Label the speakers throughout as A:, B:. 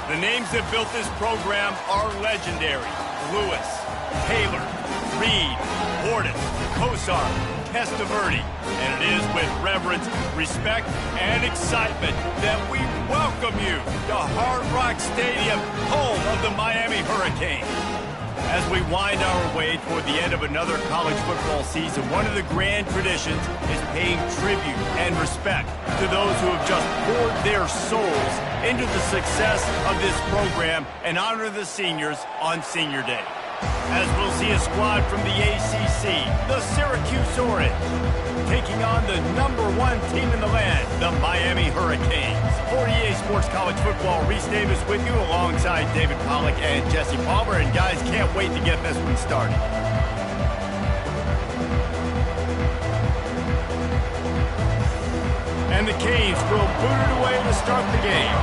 A: The names that built this program are legendary. Lewis, Taylor, Reed, Horton, Kosar, Testaverde. And it is with reverence, respect, and excitement that we welcome you to Hard Rock Stadium, home of the Miami Hurricanes. As we wind our way toward the end of another college football season, one of the grand traditions is paying tribute and respect to those who have just poured their souls into the success of this program and honor the seniors on Senior Day. As we'll see a squad from the ACC, the Syracuse Orange, taking on the #1 team in the land, the Miami Hurricanes. 48 Sports College Football, Reese Davis with you alongside David Pollack and Jesse Palmer. And guys, can't wait to get this one started. And the Canes will boot it away to start the game.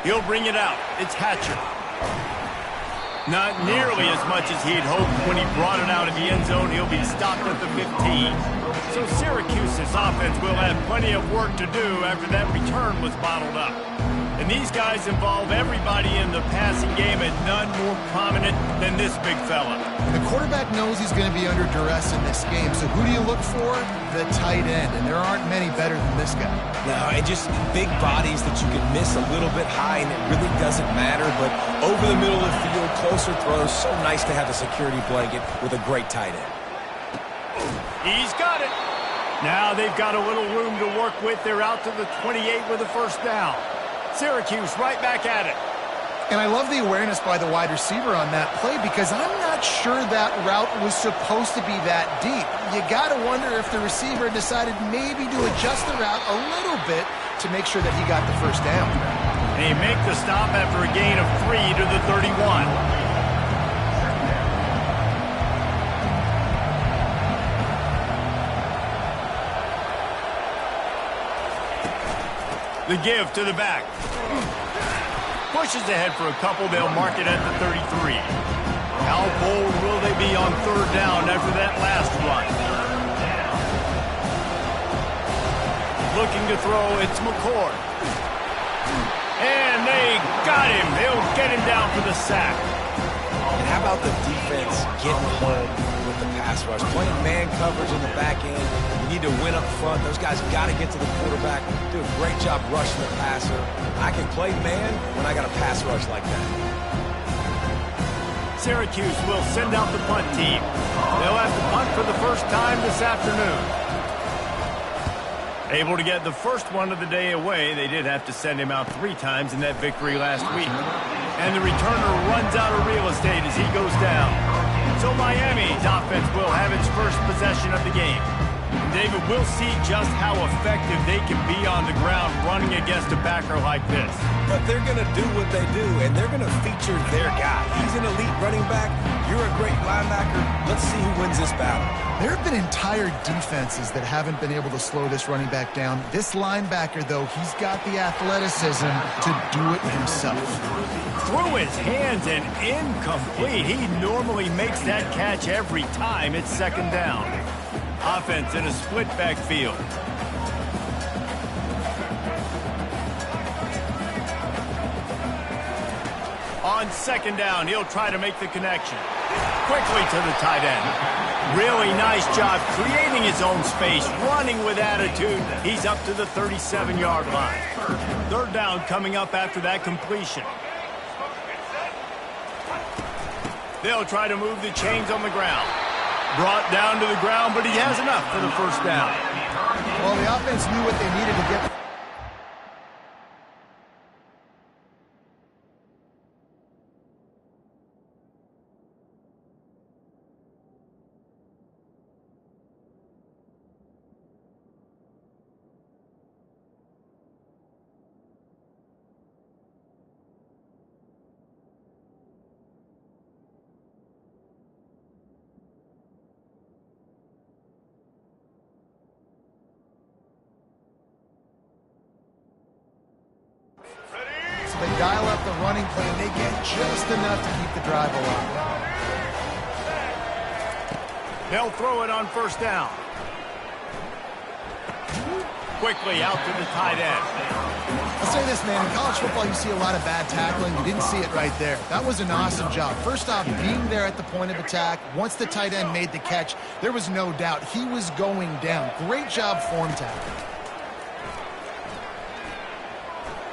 A: He'll bring it out. It's Hatcher. Not nearly as much as he'd hoped when he brought it out of the end zone. He'll be stopped at the 15. So Syracuse's offense will have plenty of work to do after that return was bottled up. And these guys involve everybody in the passing game, and none more prominent than this big fella.
B: The quarterback knows he's going to be under duress in this game, so who do you look for? The tight end, and there aren't many better than this guy.
C: No, and just big bodies that you can miss a little bit high, and it really doesn't matter, but over the middle of the field, closer throws, so nice to have a security blanket with a great tight end.
A: He's got it. Now they've got a little room to work with. They're out to the 28 with a first down. Syracuse right back at it.
B: And I love the awareness by the wide receiver on that play, because I'm not sure that route was supposed to be that deep. You got to wonder if the receiver decided maybe to adjust the route a little bit to make sure that he got the first down.
A: And he make the stop after a gain of 3 to the 31. The give to the back. Pushes ahead for a couple. They'll mark it at the 33. How bold will they be on third down after that last run? Looking to throw, it's McCord. And they got him. They'll get him down for the sack.
C: And how about the defense getting home with the pass rush? Playing man coverage in the back end. You need to win up front. Those guys got to get to the quarterback. Do a great job rushing the passer. I can play man when I got a pass rush like that.
A: Syracuse will send out the punt team. They'll have to punt for the first time this afternoon. Able to get the first one of the day away. They did have to send him out 3 times in that victory last week. And the returner runs out of real estate as he goes down. So Miami's offense will have its first possession of the game. David, we'll see just how effective they can be on the ground running against a backer like this.
C: But they're going to do what they do, and they're going to feature their guy. He's an elite running back. You're a great linebacker. Let's see who wins this battle.
B: There have been entire defenses that haven't been able to slow this running back down. This linebacker, though, he's got the athleticism to do it himself.
A: Through his hands and incomplete. He normally makes that catch every time. It's second down. Offense in a split backfield. On second down, he'll try to make the connection. Quickly to the tight end. Really nice job creating his own space, running with attitude. He's up to the 37-yard line. Third down coming up after that completion. They'll try to move the chains on the ground. Brought down to the ground, but he has enough for the first down.
B: Well, the offense knew what they needed to get. They dial up the running play, and they get just enough to keep the drive alive.
A: They'll throw it on first down. quickly out to the tight end.
B: I'll say this, man. In college football, you see a lot of bad tackling. You didn't see it right there. That was an awesome job. First off, being there at the point of attack. Once the tight end made the catch, there was no doubt he was going down. Great job form tackling.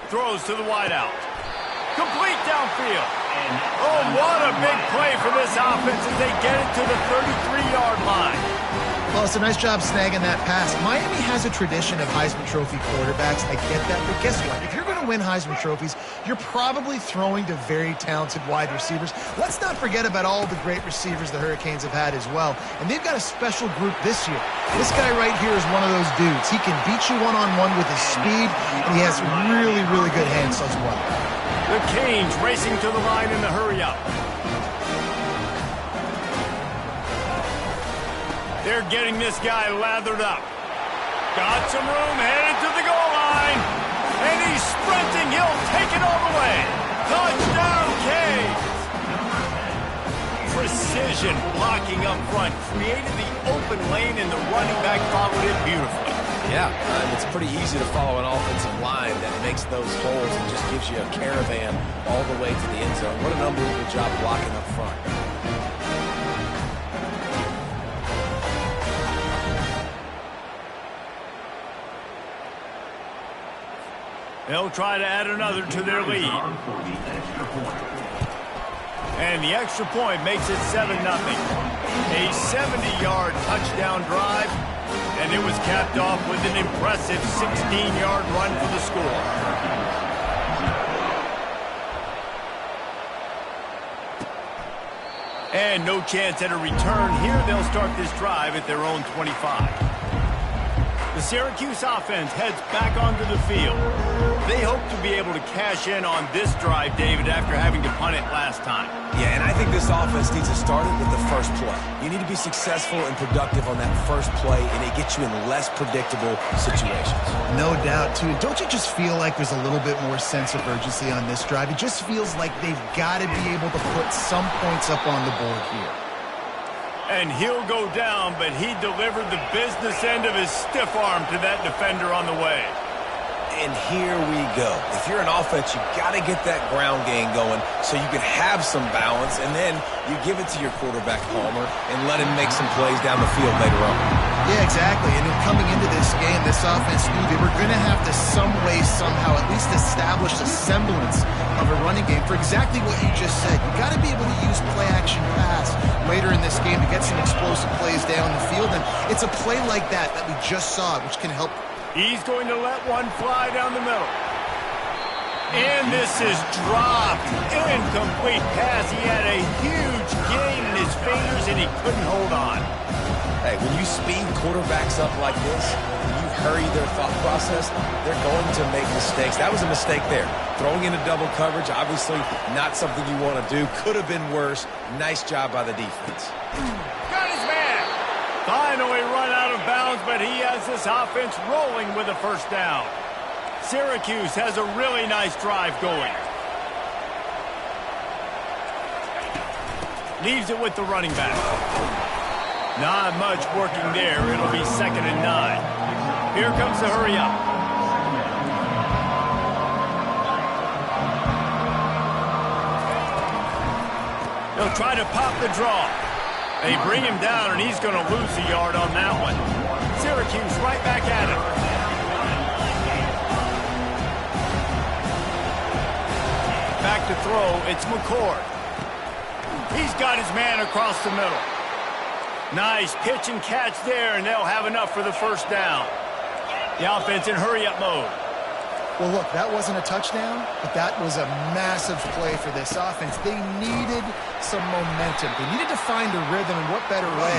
A: Throws to the wideout. Complete downfield. Oh, what a big play for this offense as they get it to the 33-yard line.
B: Well, it's a nice job snagging that pass. Miami has a tradition of Heisman Trophy quarterbacks. I get that, but guess what? If you're going to win Heisman Trophies, you're probably throwing to very talented wide receivers. Let's not forget about all the great receivers the Hurricanes have had as well, and they've got a special group this year. This guy right here is one of those dudes. He can beat you one-on-one with his speed, and he has really, really good hands as well.
A: The Canes racing to the line in the hurry-up. They're getting this guy lathered up. Got some room, headed to the goal line. And he's sprinting. He'll take it all the way. Touchdown, Canes. Precision blocking up front. Created the open lane, and the running back followed it beautifully.
C: Yeah, it's pretty easy to follow an offensive line that makes those holes and just gives you a caravan all the way to the end zone. What an unbelievable job blocking up front.
A: They'll try to add another to their lead. And the extra point makes it 7-0. A 70-yard touchdown drive, and it was capped off with an impressive 16-yard run for the score. And no chance at a return here. They'll start this drive at their own 25. The Syracuse offense heads back onto the field. They hope to be able to cash in on this drive, David, after having to punt it last time.
C: Yeah, and I think this offense needs to start it with the first play. You need to be successful and productive on that first play, and it gets you in less predictable situations.
B: No doubt, too. Don't you just feel like there's a little bit more sense of urgency on this drive? It just feels like they've got to be able to put some points up on the board here.
A: And he'll go down, but he delivered the business end of his stiff arm to that defender on the way.
C: And here we go. If you're an offense, you got to get that ground game going so you can have some balance, and then you give it to your quarterback, Palmer, and let him make some plays down the field later on.
B: Yeah, exactly. And then coming into this game, this offense knew they were going to have to some way, somehow, at least establish a semblance of a running game for exactly what you just said. You got to be able to use play-action pass later in this game to get some explosive plays down the field, and it's a play like that that we just saw, which can help.
A: He's going to let one fly down the middle. And this is dropped. Incomplete pass. He had a huge gain in his fingers, and he couldn't hold on.
C: Hey, when you speed quarterbacks up like this, when you hurry their thought process, they're going to make mistakes. That was a mistake there. Throwing into double coverage, obviously not something you want to do. Could have been worse. Nice job by the defense.
A: Got his man. Finally run out of bounds, but he has this offense rolling with a first down. Syracuse has a really nice drive going. Leaves it with the running back. Not much working there. It'll be 2nd and 9. Here comes the hurry up. They'll try to pop the draw. They bring him down, and he's going to lose a yard on that one. Syracuse right back at him. Back to throw. It's McCord. He's got his man across the middle. Nice pitch and catch there, and they'll have enough for the first down. The offense in hurry-up mode.
B: Well, look, that wasn't a touchdown, but that was a massive play for this offense. They needed some momentum. They needed to find a rhythm, and what better way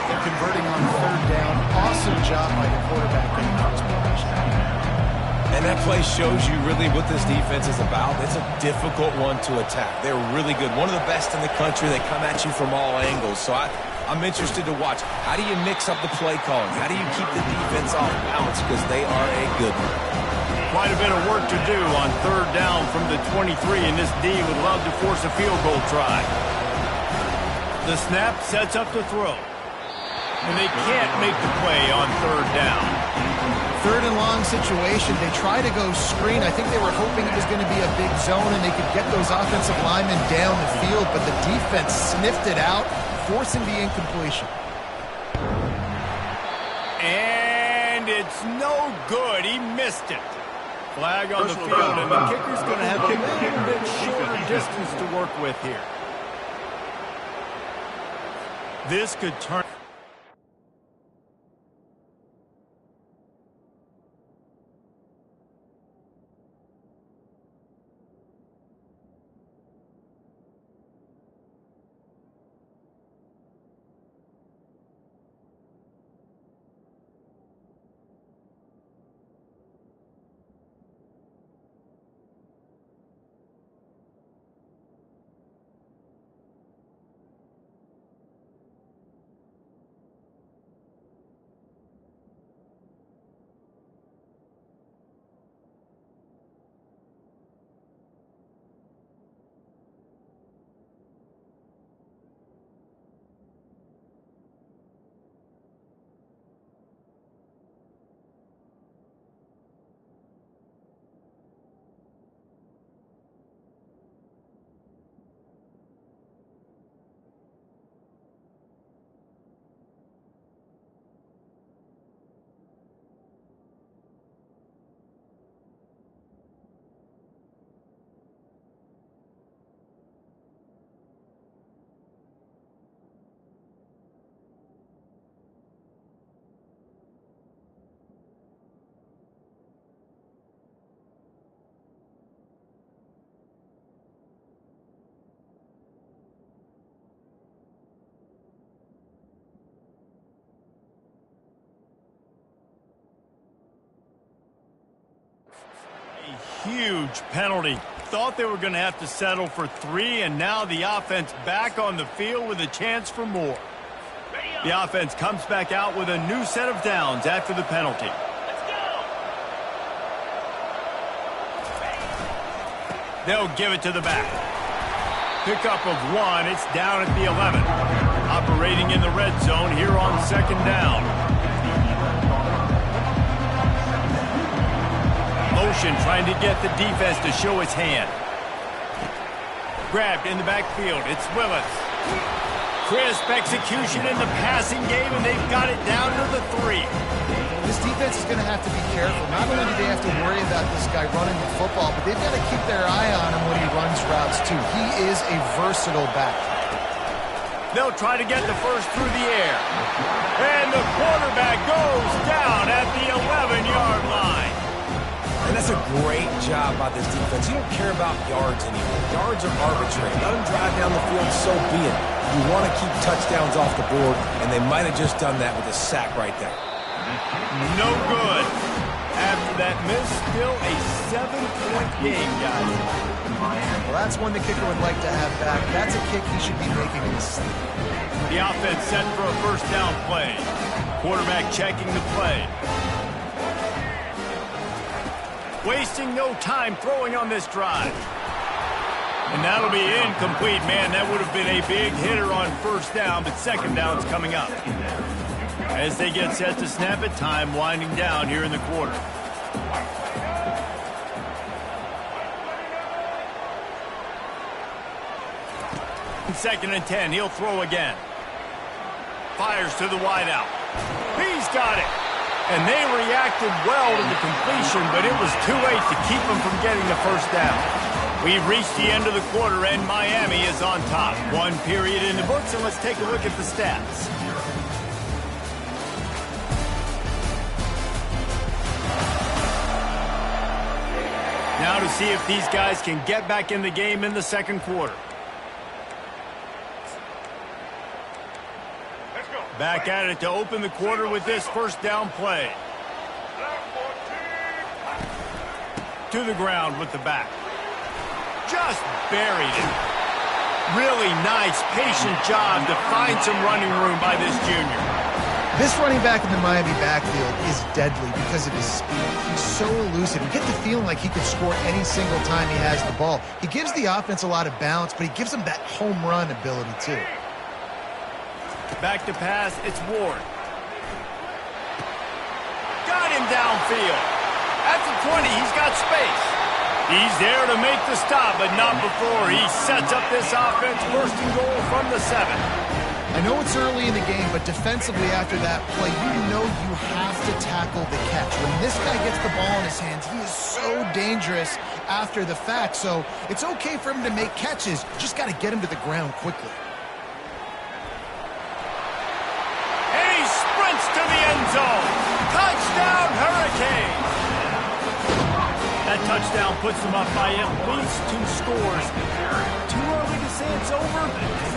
B: than converting on 3rd down. Awesome job by the quarterback getting those points.
C: And that play shows you really what this defense is about. It's a difficult one to attack. They're really good. One of the best in the country. They come at you from all angles. So I'm interested to watch. How do you mix up the play calling? How do you keep the defense off balance? Because they are a good one.
A: Quite a bit of work to do on 3rd down from the 23, and this D would love to force a field goal try. The snap sets up the throw. And they can't make the play on 3rd down.
B: Third and long situation. They try to go screen. I think they were hoping it was going to be a big zone and they could get those offensive linemen down the field, but the defense sniffed it out, forcing the incompletion.
A: And it's no good. He missed it. Flag on the field, and the kicker's going to have a little bit shorter distance to work with here. This could turn. Huge penalty. Thought they were going to have to settle for 3, and now the offense back on the field with a chance for more. The offense comes back out with a new set of downs after the penalty. They'll give it to the back. Pickup of 1. It's down at the 11. Operating in the red zone here on 2nd down. Motion trying to get the defense to show its hand. Grabbed in the backfield. It's Willis. Crisp execution in the passing game, and they've got it down to the 3.
B: This defense is going to have to be careful. Not only do they have to worry about this guy running the football, but they've got to keep their eye on him when he runs routes, too. He is a versatile back.
A: They'll try to get the first through the air. And the quarterback goes down at the 11-yard line.
C: And that's a great job by this defense. You don't care about yards anymore. Yards are arbitrary. Let them drive down the field, so be it. You want to keep touchdowns off the board, and they might have just done that with a sack right there.
A: No good. After that miss, still a 7-point game, guys.
B: Well, that's one the kicker would like to have back. That's a kick he should be making in his sleep.
A: The offense set for a first down play. Quarterback checking the play. Wasting no time throwing on this drive. And that'll be incomplete. Man, that would have been a big hitter on first down, but second down's coming up. As they get set to snap it, time winding down here in the quarter. Second and 10, he'll throw again. Fires to the wideout. He's got it. And they reacted well to the completion, but it was too late to keep them from getting the first down. We've reached the end of the quarter, and Miami is on top. 1 period in the books, and let's take a look at the stats. Now to see if these guys can get back in the game in the second quarter. Back at it to open the quarter with this first down play. To the ground with the back. Just buried it. Really nice, patient job to find some running room by this junior.
B: This running back in the Miami backfield is deadly because of his speed. He's so elusive. You get the feeling like he could score any single time he has the ball. He gives the offense a lot of balance, but he gives them that home run ability too.
A: Back to pass, it's Ward. Got him downfield. At the 20, he's got space. He's there to make the stop, but not before he sets up this offense. First and goal from the 7.
B: I know it's early in the game, but defensively after that play, you know you have to tackle the catch. When this guy gets the ball in his hands, he is so dangerous after the fact. So it's okay for him to make catches. Just got to get him to the ground quickly.
A: And he sprints to the end zone. Touchdown, Hurricane! That touchdown puts them up by at least 2 scores. Too early to say it's over?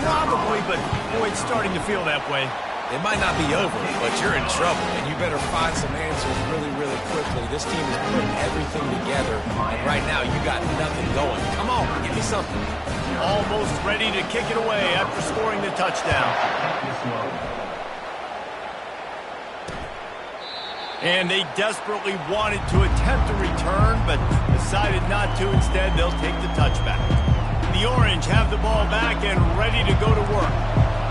A: Probably, but boy, it's starting to feel that way.
C: It might not be over, but you're in trouble, and you better find some answers really, really quickly. This team is putting everything together, and right now you got nothing going. Come on, give me something.
A: Almost ready to kick it away after scoring the touchdown. And they desperately wanted to attempt a return, but decided not to. Instead, they'll take the touchback. The Orange have the ball back and ready to go to work.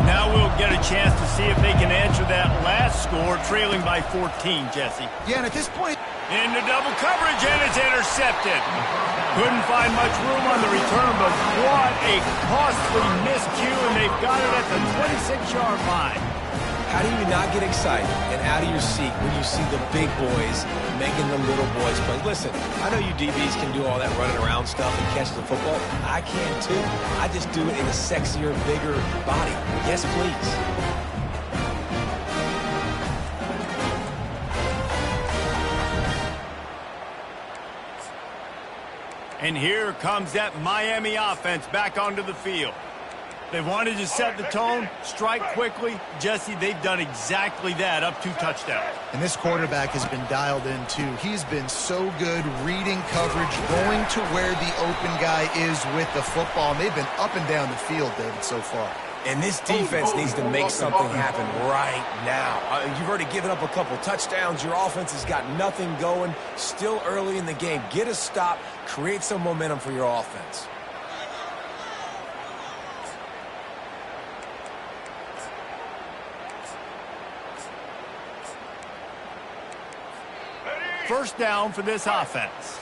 A: Now we'll get a chance to see if they can answer that last score, trailing by 14, Jesse.
B: Yeah, and at this point...
A: Into double coverage, and it's intercepted. Couldn't find much room on the return, but what a costly miscue, and they've got it at the 26-yard line.
C: How do you not get excited and out of your seat when you see the big boys making the little boys play? Listen, I know you DBs can do all that running around stuff and catch the football. I can too. I just do it in a sexier, bigger body. Yes, please.
A: And here comes that Miami offense back onto the field. They wanted to set the tone, strike quickly. Jesse, they've done exactly that, up 2 touchdowns.
B: And this quarterback has been dialed in, too. He's been so good reading coverage, going to where the open guy is with the football. And they've been up and down the field, David, so far.
C: And this defense needs to make something happen right now. You've already given up a couple touchdowns. Your offense has got nothing going. Still early in the game. Get a stop. Create some momentum for your offense.
A: First down for this offense.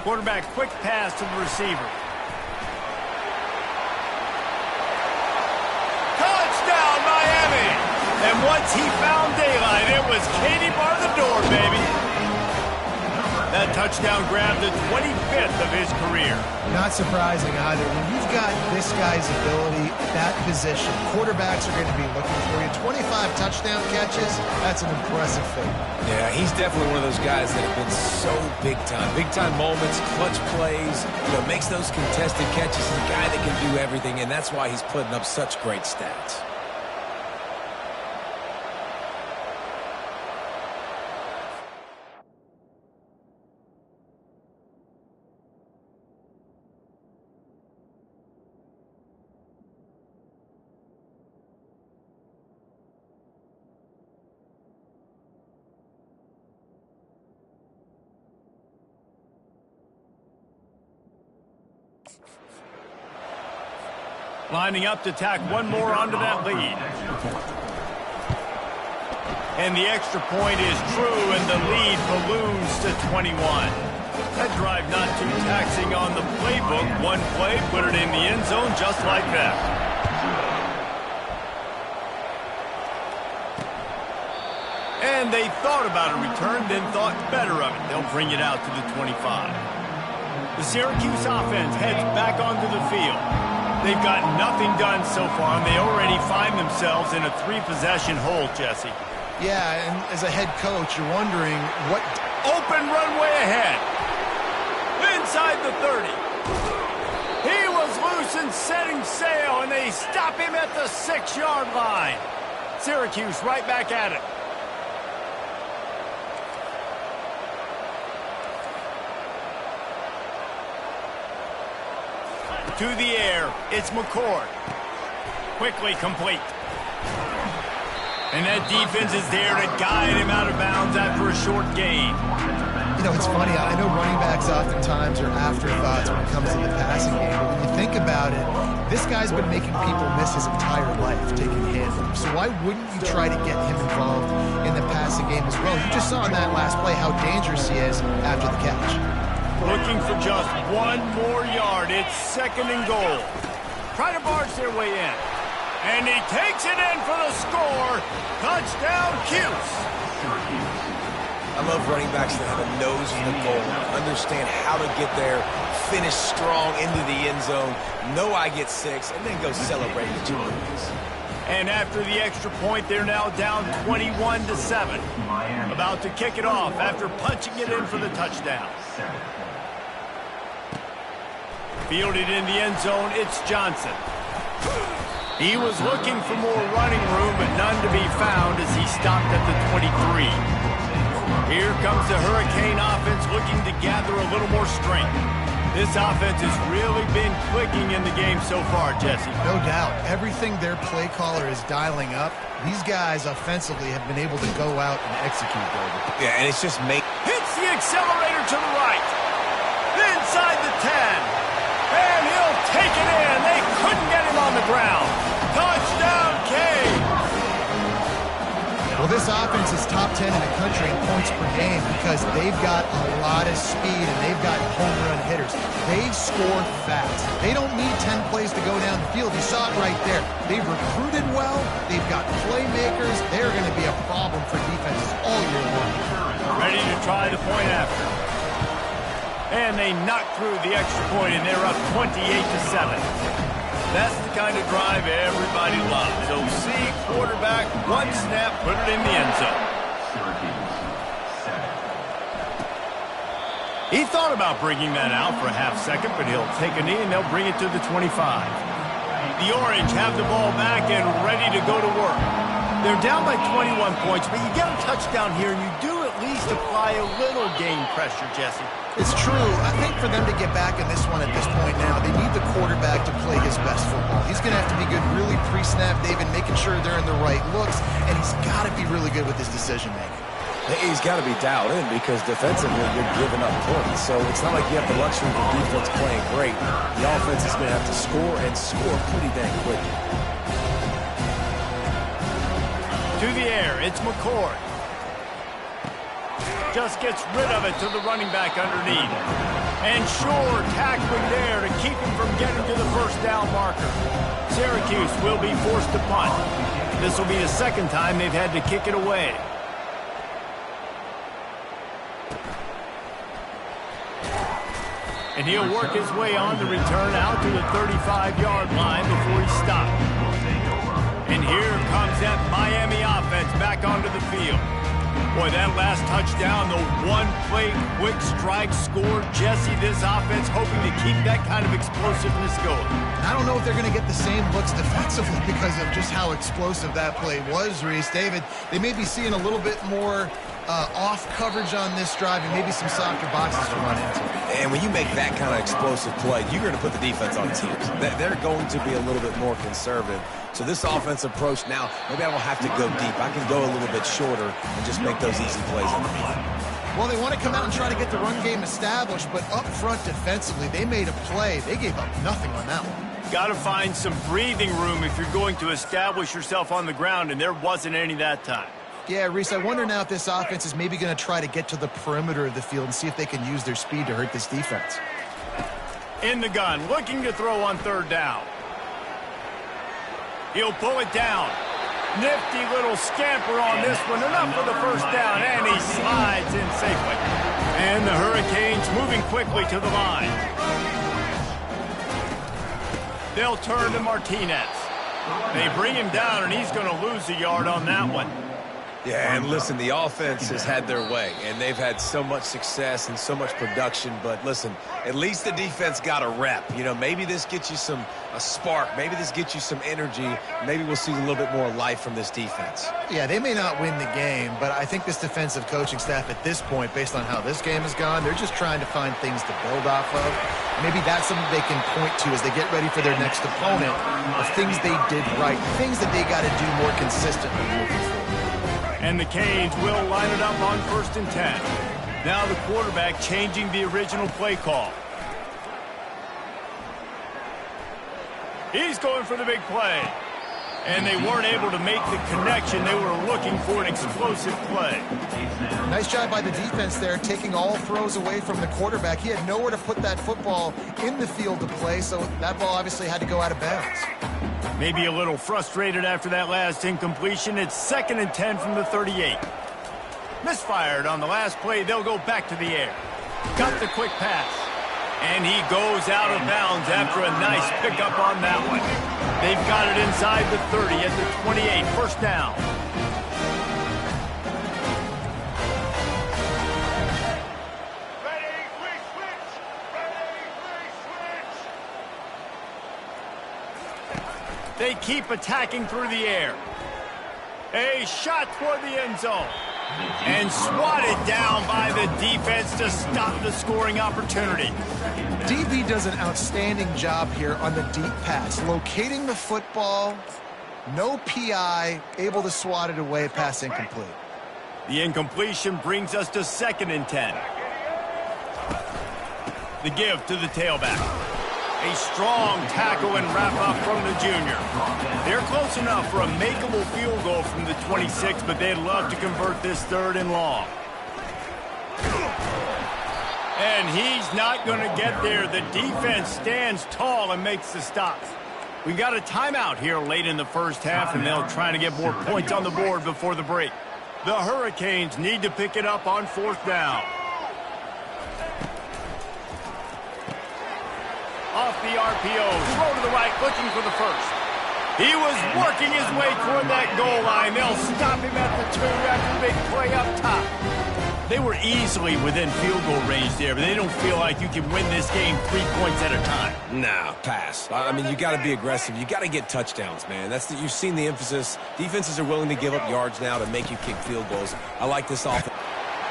A: Quarterback quick pass to the receiver. Touchdown, Miami! And once he found daylight, it was Katie bar the door, baby. That touchdown grabbed the 25th of his career.
B: Not surprising either. When you've got this guy's ability at that position, quarterbacks are going to be looking for you. 25 touchdown catches, that's an impressive feat.
C: Yeah, he's definitely one of those guys that have been so big time. Big time moments, clutch plays, makes those contested catches. He's a guy that can do everything, and that's why he's putting up such great stats.
A: Lining up to tack one more onto that lead. And the extra point is true, and the lead balloons to 21. That drive not too taxing on the playbook. One play, put it in the end zone just like that. And they thought about a return, then thought better of it. They'll bring it out to the 25. The Syracuse offense heads back onto the field. They've got nothing done so far, and they already find themselves in a 3-possession hole, Jesse.
B: Yeah, and as a head coach, you're wondering what...
A: Open runway ahead. Inside the 30. He was loose and setting sail, and they stop him at the 6-yard line. Syracuse right back at it. To the air, it's McCord. Quickly complete. And that defense is there to guide him out of bounds after a short gain.
B: It's funny. I know running backs oftentimes are afterthoughts when it comes to the passing game, but when you think about it, this guy's been making people miss his entire life taking handoffs. explosive. So why wouldn't you try to get him involved in the passing game as well? You just saw in that last play how dangerous he is after the catch.
A: Looking for just one more yard. It's 2nd and goal. Trying to barge their way in. And he takes it in for the score. Touchdown, Cuse.
C: I love running backs that have a nose for the goal, understand how to get there, finish strong into the end zone, know I get 6, and then go celebrate the 2 points.
A: And after the extra point, they're now down 21-7. About to kick it off after punching it in for the touchdown. Fielded in the end zone, it's Johnson. He was looking for more running room, but none to be found as he stopped at the 23. Here comes the Hurricane offense looking to gather a little more strength. This offense has really been clicking in the game so far, Jesse.
B: No doubt. Everything their play caller is dialing up, these guys offensively have been able to go out and execute, David.
C: Yeah, and it's just
A: hits the accelerator to the right. Inside the 10. And he'll take it in. They couldn't get him on the ground. Touchdown, Cade.
B: Well, this offense is top 10 in the country in points per game because they've got a lot of speed and they've got home run hitters. They score fast. They don't need 10 plays to go down the field. You saw it right there. They've recruited well. They've got playmakers. They're going to be a problem for defenses all year long.
A: Ready to try the point after. And they knock through the extra point, and they're up 28-7. That's the kind of drive everybody loves. So see quarterback, one snap, put it in the end zone. He thought about bringing that out for a half second, but he'll take a knee, and they'll bring it to the 25. The Orange have the ball back and ready to go to work. They're down by 21 points, but you get a touchdown here, and you do at least apply a little game pressure, Jesse.
B: It's true. I think for them to get back in this one at this point now, they need the quarterback to play his best football. He's going to have to be good really pre-snap, David, making sure they're in the right looks, and he's got to be really good with his decision-making.
C: He's got to be dialed in because defensively you're giving up points. So it's not like you have the luxury of the defense playing great. The offense is going to have to score and score pretty dang quick.
A: To the air, it's McCord. Just gets rid of it to the running back underneath. And Shore tackling there to keep him from getting to the first down marker. Syracuse will be forced to punt. This will be the second time they've had to kick it away. And he'll work his way on the return out to the 35-yard line before he stopped. And here comes that Miami offense back onto the field. Boy, that last touchdown, the one-play quick strike score. Jesse, this offense hoping to keep that kind of explosiveness going.
B: I don't know if they're going to get the same looks defensively because of just how explosive that play was, Reese. David, they may be seeing a little bit more off coverage on this drive and maybe some softer boxes to run into.
C: And when you make that kind of explosive play, you're going to put the defense on teams. They're going to be a little bit more conservative. So this offense approach now, maybe I don't have to go deep. I can go a little bit shorter and just make those easy plays underneath.
B: Well, they want to come out and try to get the run game established, but up front defensively, they made a play. They gave up nothing on that one.
A: Got to find some breathing room if you're going to establish yourself on the ground, and there wasn't any that time.
B: Yeah, Reese, I wonder now if this offense is maybe going to try to get to the perimeter of the field and see if they can use their speed to hurt this defense.
A: In the gun, looking to throw on third down. He'll pull it down. Nifty little scamper on this one. Enough for the first down, and he slides in safely. And the Hurricanes moving quickly to the line. They'll turn to Martinez. They bring him down, and he's going to lose a yard on that one.
C: Yeah, and listen, the offense has had their way, and they've had so much success and so much production. But listen, at least the defense got a rep. You know, maybe this gets you a spark. Maybe this gets you some energy. Maybe we'll see a little bit more life from this defense.
B: Yeah, they may not win the game, but I think this defensive coaching staff at this point, based on how this game has gone, they're just trying to find things to build off of. Maybe that's something they can point to as they get ready for their next opponent of things they did right, things that they got to do more consistently moving forward.
A: And the Canes will line it up on 1st and 10. Now the quarterback changing the original play call. He's going for the big play. And they weren't able to make the connection. They were looking for an explosive play.
B: Nice job by the defense there, taking all throws away from the quarterback. He had nowhere to put that football in the field to play, so that ball obviously had to go out of bounds.
A: Maybe a little frustrated after that last incompletion. It's 2nd and 10 from the 38. Misfired on the last play. They'll go back to the air. Got the quick pass. And he goes out of bounds after a nice pickup on that one. They've got it inside the 30 at the 28. First down. They keep attacking through the air. A shot toward the end zone. And swatted down by the defense to stop the scoring opportunity.
B: DB does an outstanding job here on the deep pass. Locating the football, no PI, able to swat it away, pass incomplete.
A: The incompletion brings us to 2nd and 10. The give to the tailback. A strong tackle and wrap-up from the junior. They're close enough for a makeable field goal from the 26, but they'd love to convert this 3rd and long. And he's not going to get there. The defense stands tall and makes the stops. We got a timeout here late in the first half, and they'll try to get more points on the board before the break. The Hurricanes need to pick it up on 4th down. Off the RPO, throw to the right, looking for the first. He was working his way toward that goal line. They'll stop him at the 2 after the big play up top. They were easily within field goal range there, but they don't feel like you can win this game 3 points at a time.
C: Nah, pass. I mean, you got to be aggressive. You got to get touchdowns, man. You've seen the emphasis. Defenses are willing to give up yards now to make you kick field goals. I like this offense.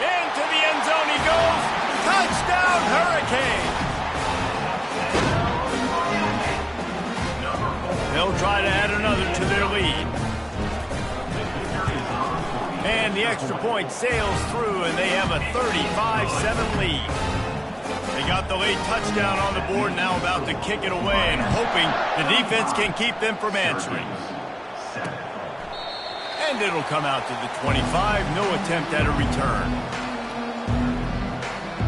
A: Into the end zone he goes. Touchdown, Hurricane. They'll try to add another to their lead. And the extra point sails through, and they have a 35-7 lead. They got the late touchdown on the board, now about to kick it away and hoping the defense can keep them from answering. And it'll come out to the 25, no attempt at a return.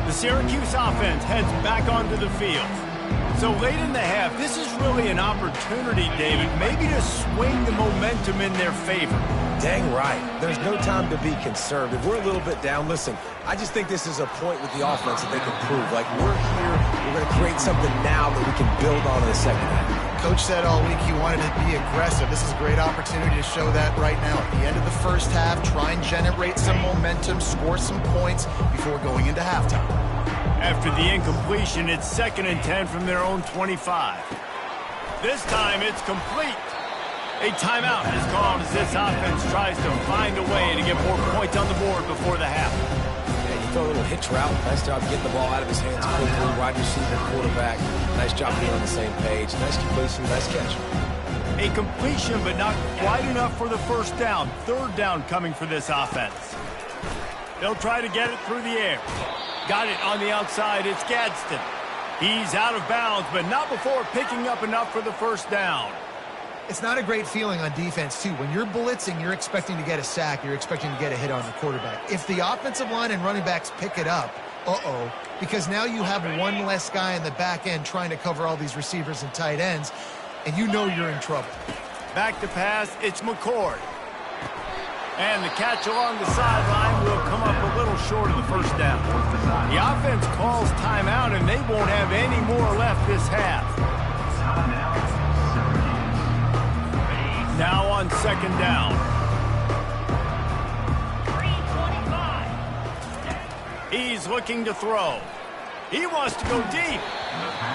A: The Syracuse offense heads back onto the field. So late in the half, this is really an opportunity, David, maybe to swing the momentum in their favor.
C: Dang right. There's no time to be conservative. We're a little bit down. Listen, I just think this is a point with the offense that they can prove. Like, we're here, we're going to create something now that we can build on in the second half.
B: Coach said all week he wanted to be aggressive. This is a great opportunity to show that right now. At the end of the first half, try and generate some momentum, score some points before going into halftime.
A: After the incompletion, it's 2nd and 10 from their own 25. This time it's complete. A timeout is called as this offense tries to find a way to get more points on the board before the half.
C: Yeah, you throw a little hitch route. Nice job getting the ball out of his hands quickly. Wide receiver, quarterback. Nice job being on the same page. Nice completion, nice catch.
A: A completion, but not quite enough for the first down. 3rd down coming for this offense. They'll try to get it through the air. Got it on the outside. It's Gadsden. He's out of bounds, but not before picking up enough for the first down.
B: It's not a great feeling on defense, too. When you're blitzing, you're expecting to get a sack. You're expecting to get a hit on the quarterback. If the offensive line and running backs pick it up, because now you have one less guy in the back end trying to cover all these receivers and tight ends, and you know you're in trouble.
A: Back to pass, it's McCord. And the catch along the sideline will come up a little short of the first down. The offense calls timeout, and they won't have any more left this half. Now on 2nd down. He's looking to throw. He wants to go deep.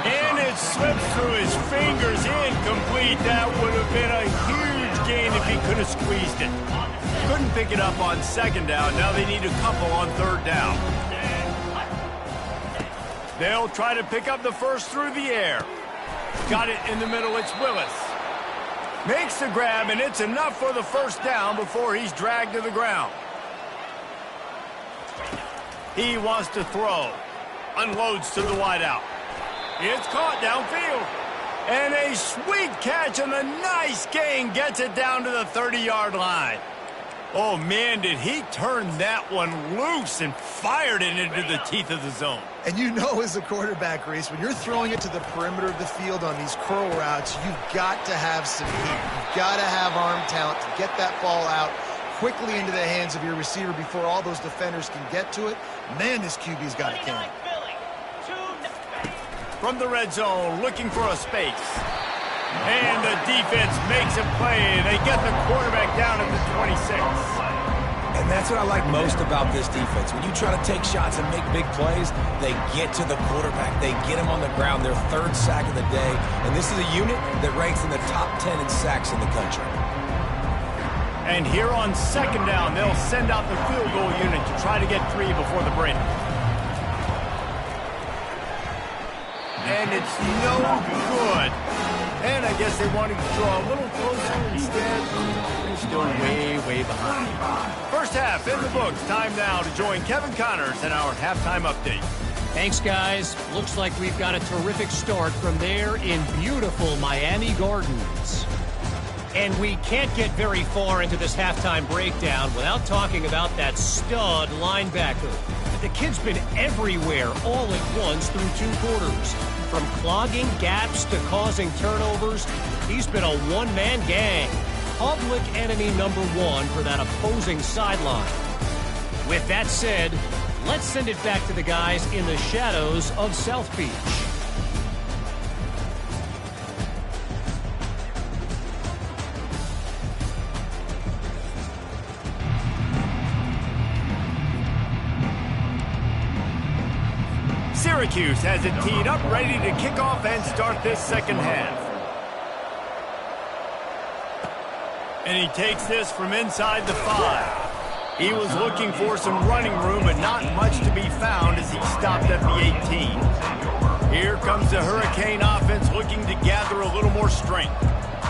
A: And it slips through his fingers, incomplete. That would have been a huge gain if he could have squeezed it. Couldn't pick it up on 2nd down. Now they need a couple on 3rd down. They'll try to pick up the first through the air. Got it in the middle. It's Willis. Makes the grab, and it's enough for the first down before he's dragged to the ground. He wants to throw. Unloads to the wideout. It's caught downfield. And a sweet catch and a nice gain gets it down to the 30-yard line. Oh, man, did he turn that one loose and fired it into the teeth of the zone.
B: And you know, as a quarterback, Reese, when you're throwing it to the perimeter of the field on these curl routes, you've got to have some heat. You've got to have arm talent to get that ball out quickly into the hands of your receiver before all those defenders can get to it. Man, this QB's got a cannon.
A: From the red zone, looking for a space. And the defense makes a play. They get the quarterback down at the 26.
C: And that's what I like most about this defense. When you try to take shots and make big plays, they get to the quarterback. They get him on the ground, their third sack of the day. And this is a unit that ranks in the top 10 in sacks in the country.
A: And here on second down, they'll send out the field goal unit to try to get 3 before the break. And it's no good. And I guess they wanted to draw a little closer instead. They're still way, way behind. First half in the books. Time now to join Kevin Connors in our halftime update.
D: Thanks, guys. Looks like we've got a terrific start from there in beautiful Miami Gardens. And we can't get very far into this halftime breakdown without talking about that stud linebacker. The kid's been everywhere all at once through 2 quarters. From clogging gaps to causing turnovers, he's been a one-man gang. Public enemy number 1 for that opposing sideline. With that said, let's send it back to the guys in the shadows of South Beach.
A: Syracuse has it teed up, ready to kick off and start this second half. And he takes this from inside the 5. He was looking for some running room, but not much to be found as he stopped at the 18. Here comes the Hurricane offense looking to gather a little more strength.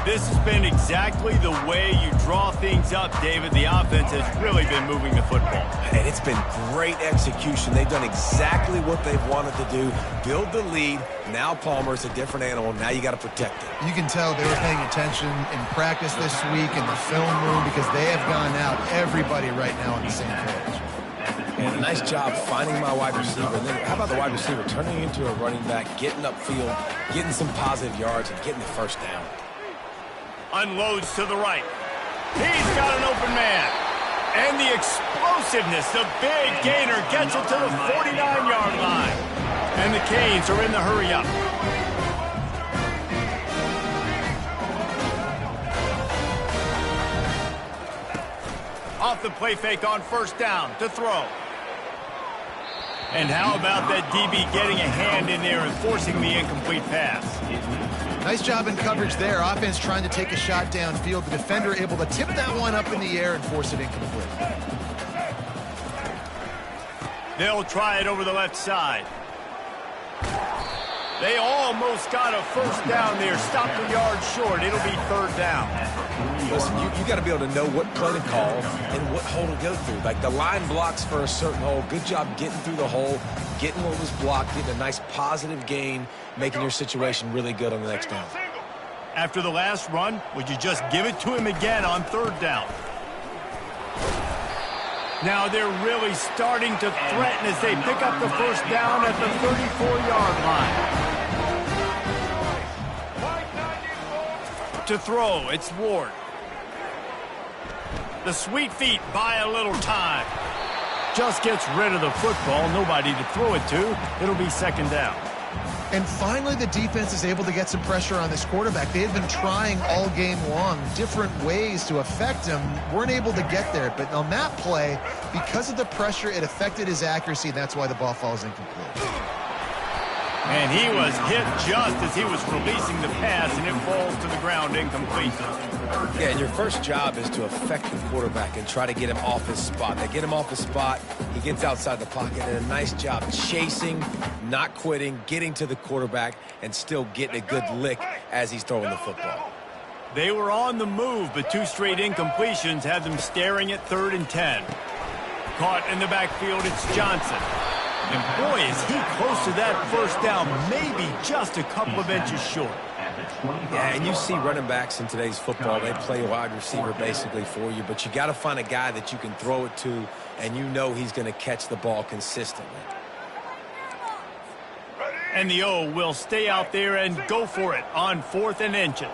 A: This has been exactly the way you draw things up, David. The offense has really been moving the football.
C: And it's been great execution. They've done exactly what they've wanted to do. Build the lead. Now Palmer's a different animal. Now you got to protect it.
B: You can tell they were paying attention in practice this week in the film room because they have gone out everybody right now on the same page.
C: And a nice job finding my wide receiver. And then how about the wide receiver turning into a running back, getting upfield, getting some positive yards, and getting the first down.
A: Unloads to the right. He's got an open man. And the explosiveness, the big gainer gets it to the 49-yard line. And the Canes are in the hurry-up. Off the play fake on first down to throw. And how about that DB getting a hand in there and forcing the incomplete pass?
B: Nice job in coverage there. Offense trying to take a shot downfield. The defender able to tip that one up in the air and force it incomplete.
A: They'll try it over the left side. They almost got a first down there. Stop the yard short. It'll be third down.
C: Listen, you got to be able to know what play to call and what hole to go through. Like the line blocks for a certain hole. Good job getting through the hole, getting what was blocked, getting a nice positive gain, making your situation really good on the next down.
A: After the last run, would you just give it to him again on third down? Now they're really starting to threaten as they pick up the first down at the 34-yard line. To throw, it's Ward. The sweet feet buy a little time. Just gets rid of the football, nobody to throw it to. It'll be second down.
B: And finally, the defense is able to get some pressure on this quarterback. They had been trying all game long different ways to affect him. Weren't able to get there. But on that play, because of the pressure, it affected his accuracy, and that's why the ball falls incomplete.
A: And he was hit just as he was releasing the pass, and it falls to the ground incomplete.
C: Yeah, and your first job is to affect the quarterback and try to get him off his spot. They get him off his spot, he gets outside the pocket, and a nice job chasing, not quitting, getting to the quarterback, and still getting a good lick as he's throwing the football.
A: They were on the move, but 2 straight incompletions had them staring at 3rd and 10. Caught in the backfield, it's Johnson. And boy, is he close to that first down, maybe just a couple of inches short.
C: Yeah, and you see running backs in today's football, they play wide receiver basically for you, but you got to find a guy that you can throw it to, and you know he's going to catch the ball consistently.
A: And the O will stay out there and go for it on 4th and inches.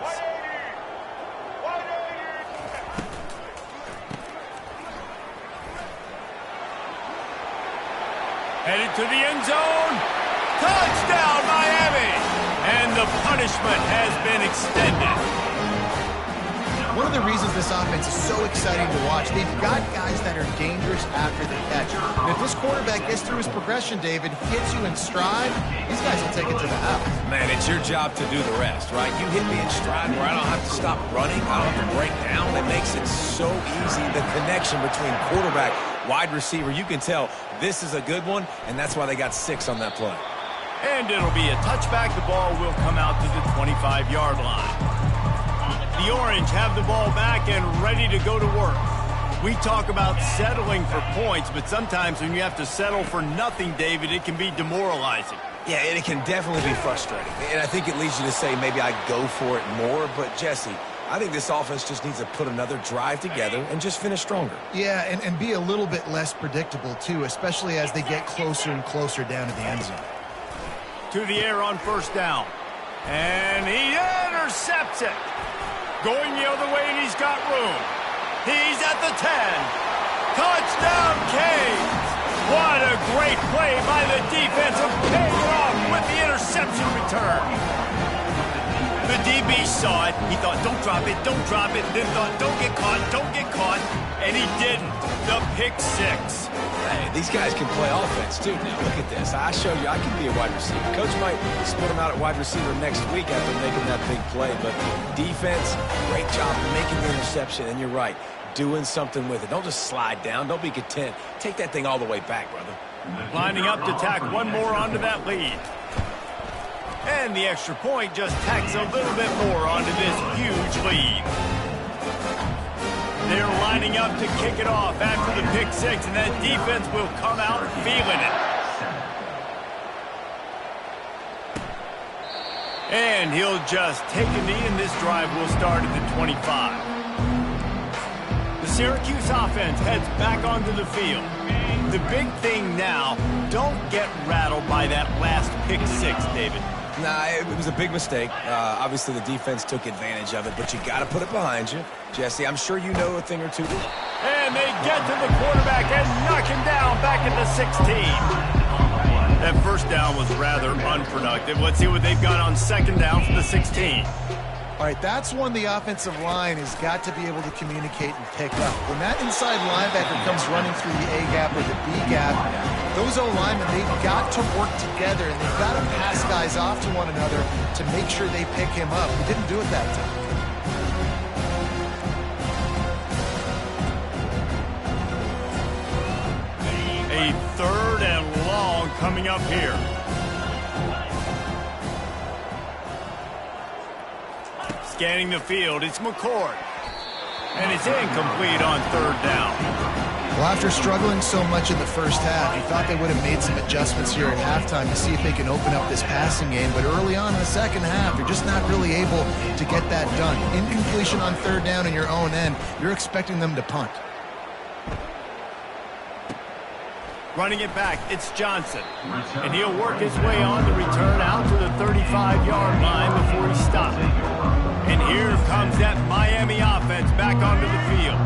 A: Headed to the end zone. Touchdown, Miami! And the punishment has been extended.
B: One of the reasons this offense is so exciting to watch, they've got guys that are dangerous after the catch. And if this quarterback gets through his progression, David, hits you in stride, these guys will take it to the house.
C: Man, it's your job to do the rest, right? You hit me in stride where I don't have to stop running. I don't have to break down. It makes it so easy. The connection between quarterback, wide receiver, you can tell this is a good one, and that's why they got 6 on that play.
A: And it'll be a touchback. The ball will come out to the 25-yard line. The Orange have the ball back and ready to go to work. We talk about settling for points, but sometimes when you have to settle for nothing, David, it can be demoralizing.
C: Yeah, and it can definitely be frustrating. And I think it leads you to say maybe I go for it more. But, Jesse, I think this offense just needs to put another drive together and just finish stronger.
B: Yeah, and be a little bit less predictable, too, especially as they get closer and closer down to the end zone.
A: To the air on 1st down. And he intercepts it. Going the other way, and he's got room. He's at the 10. Touchdown, Canes! What a great play by the defense of paying it off with the interception return. The DB saw it. He thought, don't drop it, don't drop it. Then thought, don't get caught. And he didn't. The pick 6.
C: Hey, these guys can play offense, too. Now, look at this. I show you I can be a wide receiver. Coach might split him out at wide receiver next week after making that big play. But defense, great job making the interception. And you're right, doing something with it. Don't just slide down. Don't be content. Take that thing all the way back, brother.
A: Lining up to tack one more onto that lead. And the extra point just tacks a little bit more onto this huge lead. They're lining up to kick it off after the pick 6, and that defense will come out feeling it. And he'll just take a knee, and this drive will start at the 25. The Syracuse offense heads back onto the field. The big thing now, don't get rattled by that last pick 6, David.
C: Nah, it was a big mistake. Obviously, the defense took advantage of it, but you got to put it behind you. Jesse, I'm sure you know a thing or two.
A: And they get to the quarterback and knock him down back at the 16. That first down was rather unproductive. Let's see what they've got on 2nd down from the 16.
B: All right, that's one the offensive line has got to be able to communicate and pick up. When that inside linebacker comes running through the A-gap or the B-gap, those O-linemen, they've got to work together, and they've got to pass guys off to one another to make sure they pick him up. He didn't do it that time.
A: A 3rd and long coming up here. Scanning the field, it's McCord. And it's incomplete on 3rd down.
B: Well, after struggling so much in the first half, you thought they would have made some adjustments here at halftime to see if they can open up this passing game. But early on in the second half, they're just not really able to get that done. Incompletion on 3rd down in your own end, you're expecting them to punt.
A: Running it back, it's Johnson. And he'll work his way on the return out to the 35-yard line before he stops. And here comes that Miami offense back onto the field.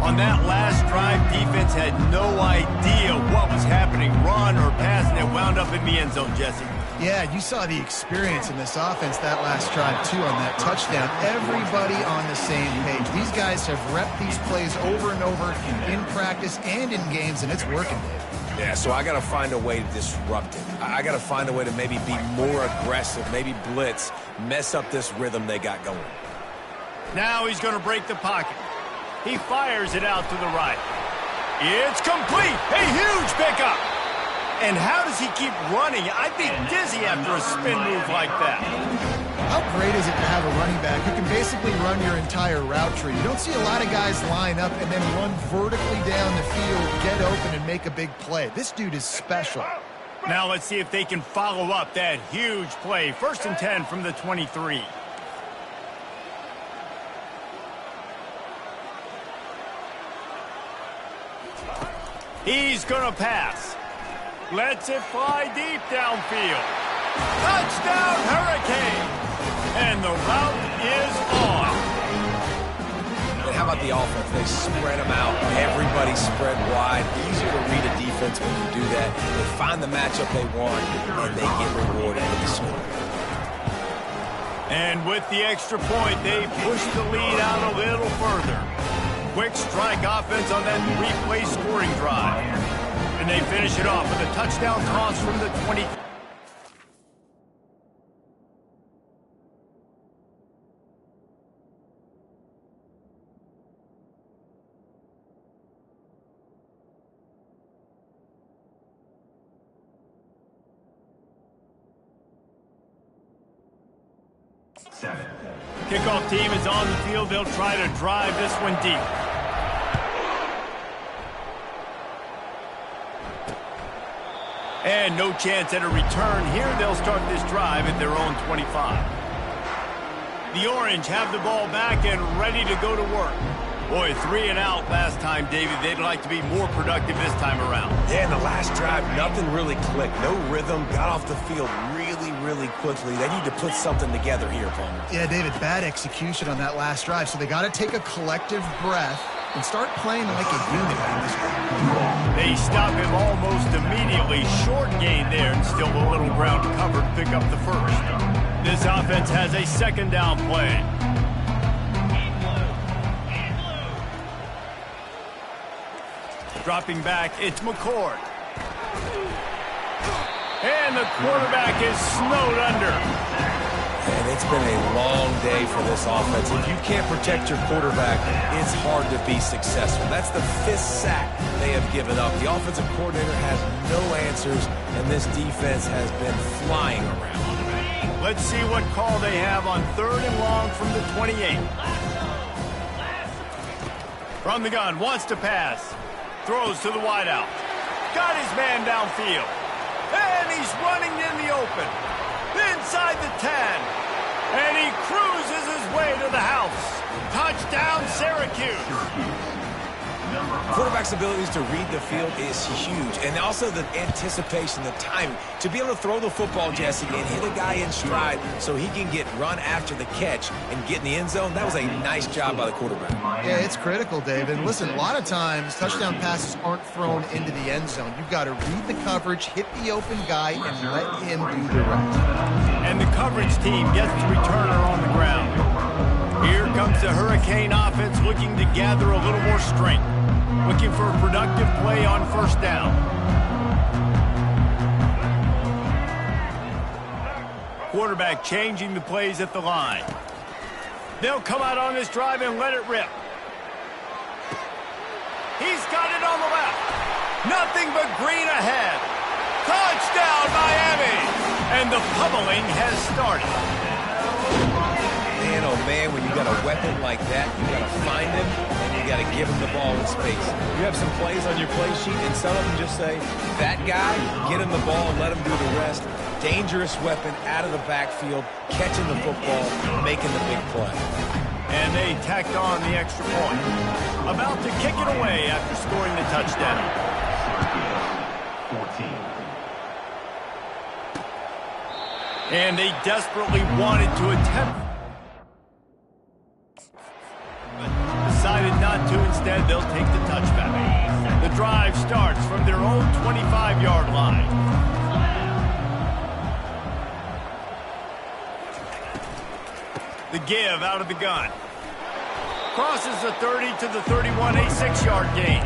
A: On that last drive, defense had no idea what was happening, run or pass, and it wound up in the end zone, Jesse.
B: Yeah, you saw the experience in this offense that last drive, too, on that touchdown. Everybody on the same page. These guys have repped these plays over and over in practice and in games, and it's working, Dave.
C: Yeah, so I got to find a way to disrupt it. I got to find a way to maybe be more aggressive, maybe blitz, mess up this rhythm they got going.
A: Now he's going to break the pocket. He fires it out to the right. It's complete. A huge pickup. And how does he keep running? I'd be dizzy after a spin move like that.
B: How great is it to have a running back who can basically run your entire route tree? You don't see a lot of guys line up and then run vertically down the field, get open, and make a big play. This dude is special.
A: Now let's see if they can follow up that huge play. 1st and 10 from the 23. He's going to pass. Lets it fly deep downfield. Touchdown, Hurricane! And the route is on.
C: And how about the offense? They spread them out. Everybody spread wide. Easier to read a defense when you do that. They find the matchup they want, and they get rewarded with the score.
A: And with the extra point, they push the lead out a little further. Quick strike offense on that replay scoring drive. And they finish it off with a touchdown toss from the 20. Kickoff team is on the field. They'll try to drive this one deep. And no chance at a return here. They'll start this drive at their own 25. The Orange have the ball back and ready to go to work. Boy, 3 and out last time, David. They'd like to be more productive this time around.
C: Yeah, in the last drive, nothing really clicked. No rhythm. Got off the field really quickly. They need to put something together here, Palmer.
B: Yeah, David, bad execution on that last drive, so they got to take a collective breath and start playing like a unit on this one.
A: They stop him almost immediately. Short gain there, and still a little ground covered. Pick up the first. This offense has a second down play. Dropping back, it's McCord. And the quarterback is snowed under.
C: And it's been a long day for this offense. If you can't protect your quarterback, it's hard to be successful. That's the 5th sack they have given up. The offensive coordinator has no answers, and this defense has been flying around.
A: Let's see what call they have on 3rd and long from the 28. From the gun, wants to pass. Throws to the wideout. Got his man downfield. And he's running in the open. Inside the 10. And he cruises his way to the house. Touchdown, Syracuse.
C: Quarterback's abilities to read the field is huge. And also the anticipation, the timing. To be able to throw the football, Jesse, and hit a guy in stride so he can get run after the catch and get in the end zone, that was a nice job by the quarterback.
B: Yeah, it's critical, David. Listen, a lot of times touchdown passes aren't thrown into the end zone. You've got to read the coverage, hit the open guy, and let him do the rest.
A: And the coverage team gets the returner on the ground. Here comes the Hurricane offense looking to gather a little more strength. Looking for a productive play on 1st down. Quarterback changing the plays at the line. They'll come out on this drive and let it rip. He's got it on the left. Nothing but green ahead. Touchdown, Miami! And the pummeling has started.
C: Man, oh man, when you got a weapon like that, you got to find him, and you got to give him the ball in space. You have some plays on your play sheet, and some of them just say, that guy, get him the ball and let him do the rest. Dangerous weapon out of the backfield, catching the football, making the big play.
A: And they tacked on the extra point. About to kick it away after scoring the touchdown. 14. And they desperately wanted to attempt. Decided not to. Instead, they'll take the touchback. The drive starts from their own 25-yard line. The give out of the gun. Crosses the 30 to the 31, a 6-yard gain.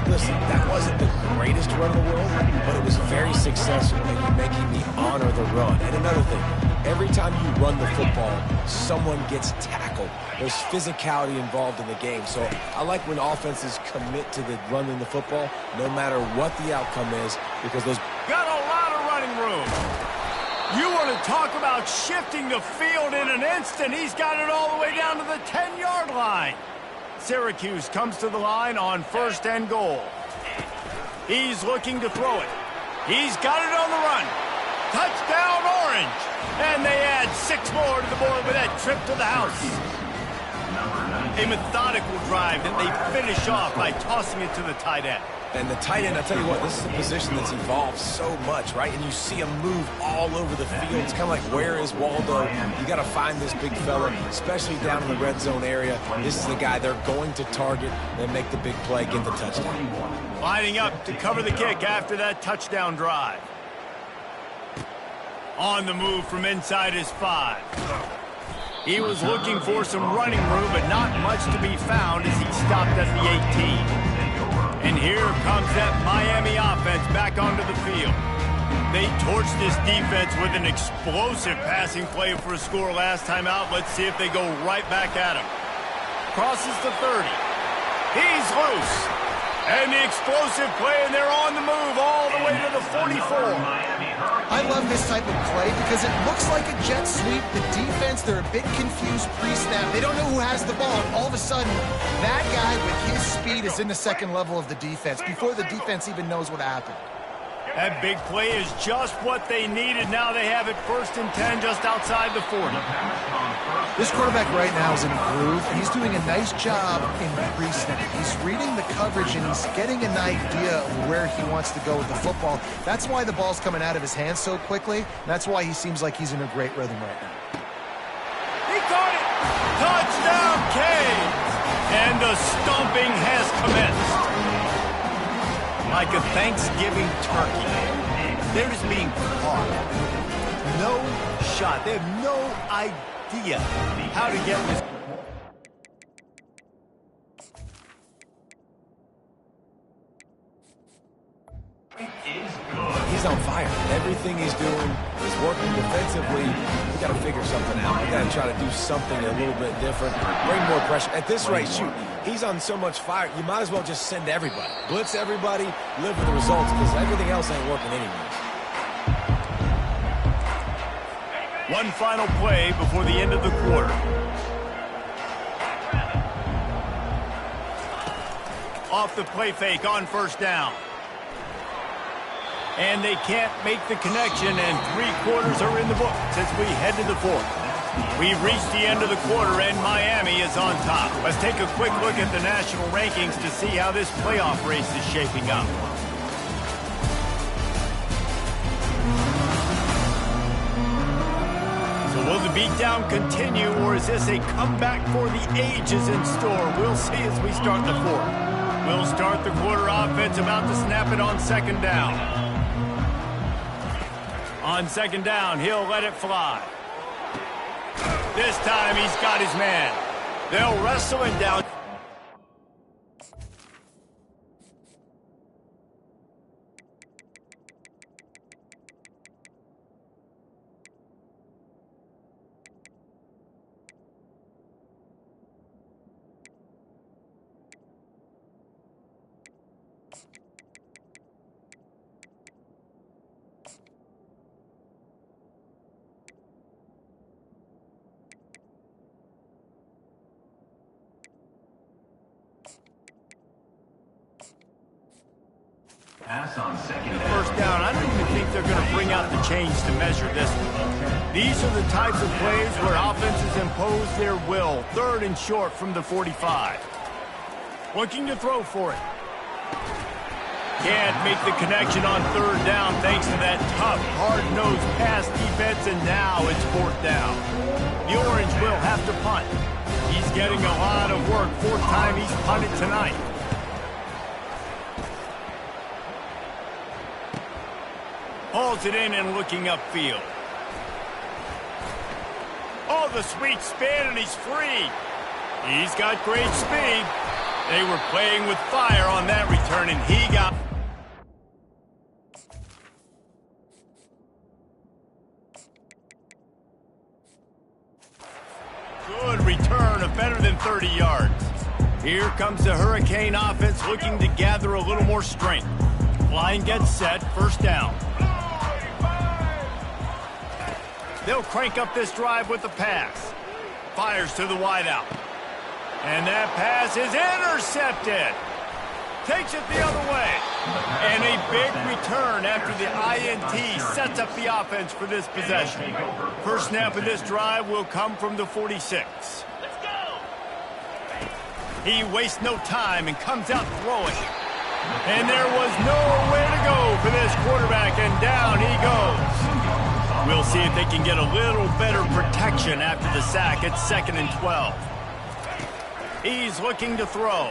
C: Listen, that wasn't the greatest run in the world, but it was very successful in making me honor the run. And another thing, every time you run the football, someone gets tackled. There's physicality involved in the game. So I like when offenses commit to the running the football, no matter what the outcome is, because those...
A: Got a lot of running room. You want to talk about shifting the field in an instant. He's got it all the way down to the 10-yard line. Syracuse comes to the line on 1st and goal. He's looking to throw it. He's got it on the run. Touchdown, Orange. And they add 6 more to the board with that trip to the house. A methodical drive that they finish off by tossing it to the tight end.
C: And the tight end, I'll tell you what, this is a position that's evolved so much, right? And you see him move all over the field. It's kind of like, where is Waldo? You got to find this big fella, especially down in the red zone area. This is the guy they're going to target and make the big play, get the touchdown.
A: Lining up to cover the kick after that touchdown drive. On the move from inside his 5. He was looking for some running room, but not much to be found as he stopped at the 18. And here comes that Miami offense back onto the field. They torched this defense with an explosive passing play for a score last time out. Let's see if they go right back at him. Crosses the 30. He's loose. And the explosive play, and they're on the move all the way to the 44.
B: I love this type of play because it looks like a jet sweep. The defense, they're a bit confused pre-snap. They don't know who has the ball. And all of a sudden, that guy with his speed is in the second level of the defense before the defense even knows what happened.
A: That big play is just what they needed. Now they have it 1st and 10 just outside the 40.
B: This quarterback right now is in a groove, and he's doing a nice job in pre-snap. He's reading the coverage, and he's getting an idea of where he wants to go with the football. That's why the ball's coming out of his hands so quickly. That's why he seems like he's in a great rhythm right now.
A: He caught it! Touchdown, Canes! And the stomping has commenced. Like a Thanksgiving turkey. They're just being caught. No shot. They have no idea how to get this.
C: He's on fire. Everything he's doing is working defensively. We got to figure something out. We got to try to do something a little bit different. Bring more pressure. At this rate, shoot, he's on so much fire, you might as well just send everybody. Blitz everybody, live with the results, because everything else ain't working anyways.
A: One final play before the end of the quarter. Off the play fake on 1st down. And they can't make the connection, and 3 quarters are in the books as we head to the 4th. We've reached the end of the quarter, and Miami is on top. Let's take a quick look at the national rankings to see how this playoff race is shaping up. So will the beatdown continue, or is this a comeback for the ages in store? We'll see as we start the 4th. We'll start the quarter offense about to snap it on 2nd down. On 2nd down, he'll let it fly. This time he's got his man. They'll wrestle him down.
E: Pass on 2nd down.
A: 1st down. I don't even think they're going to bring out the chains to measure this one. These are the types of plays where offenses impose their will. 3rd and short from the 45. Looking to throw for it. Can't make the connection on 3rd down thanks to that tough, hard-nosed pass defense, and now it's 4th down. The Orange will have to punt. He's getting a lot of work. 4th time he's punted tonight. Hauls it in and looking upfield. Oh, the sweet spin, and he's free. He's got great speed. They were playing with fire on that return, and he got... Good return of better than 30 yards. Here comes the Hurricane offense looking to gather a little more strength. Line gets set, 1st down. They'll crank up this drive with the pass. Fires to the wideout. And that pass is intercepted. Takes it the other way. And a big return after the INT sets up the offense for this possession. 1st snap of this drive will come from the 46. Let's go. He wastes no time and comes out throwing. And there was nowhere to go for this quarterback, and down he goes. We'll see if they can get a little better protection after the sack. It's 2nd and 12. He's looking to throw.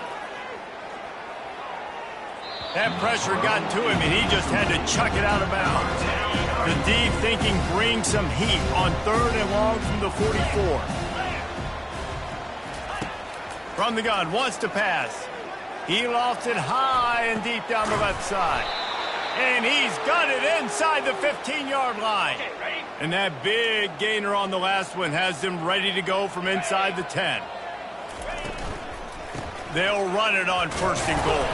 A: That pressure got to him, and he just had to chuck it out of bounds. The D thinking bring some heat on 3rd and long from the 44. From the gun, wants to pass. He lofts it high and deep down the left side. And he's got it inside the 15-yard line. And that big gainer on the last one has them ready to go from inside the 10. They'll run it on 1st and goal.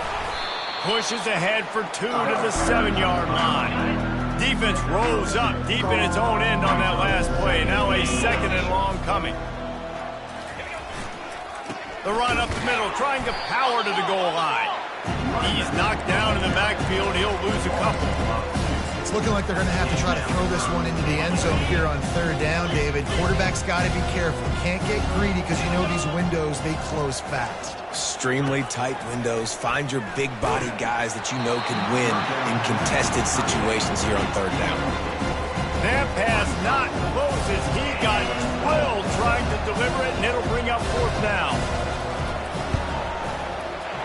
A: Pushes ahead for 2 to the 7-yard line. Defense rolls up deep in its own end on that last play. Now a 2nd and long coming. The run up the middle, trying to power to the goal line. He's knocked down in the backfield. He'll lose a couple.
B: It's looking like they're going to have to try to throw this one into the end zone here on 3rd down, David. Quarterback's got to be careful. Can't get greedy because you know these windows, they close fast.
C: Extremely tight windows. Find your big body guys that you know can win in contested situations here on 3rd down.
A: That pass not close as he got twirled trying to deliver it, and it'll bring up 4th down.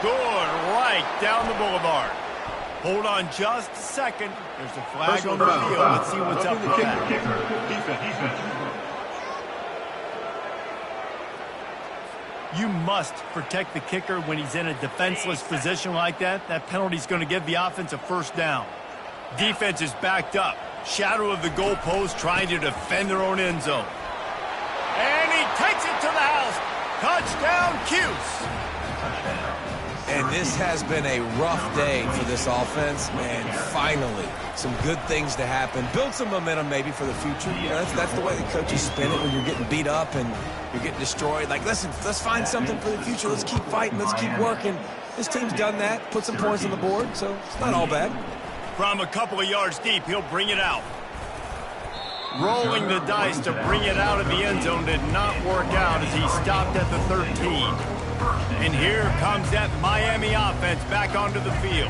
A: Good right down the boulevard. Hold on just a second. There's a flag on the field. Let's see what's up with that. You must protect the kicker when he's in a defenseless position like that. That penalty's going to give the offense a 1st down. Defense is backed up. Shadow of the goalpost trying to defend their own end zone. And he takes it to the house. Touchdown, Cuse.
C: And this has been a rough day for this offense, and finally, some good things to happen. Build some momentum maybe for the future. You know, that's the way the coaches spin it when you're getting beat up and you're getting destroyed. Like, listen, let's find something for the future. Let's keep fighting. Let's keep working. This team's done that, put some points on the board, so it's not all bad.
A: From a couple of yards deep, he'll bring it out. Rolling the dice to bring it out of the end zone did not work out as he stopped at the 13. And here comes that Miami offense back onto the field.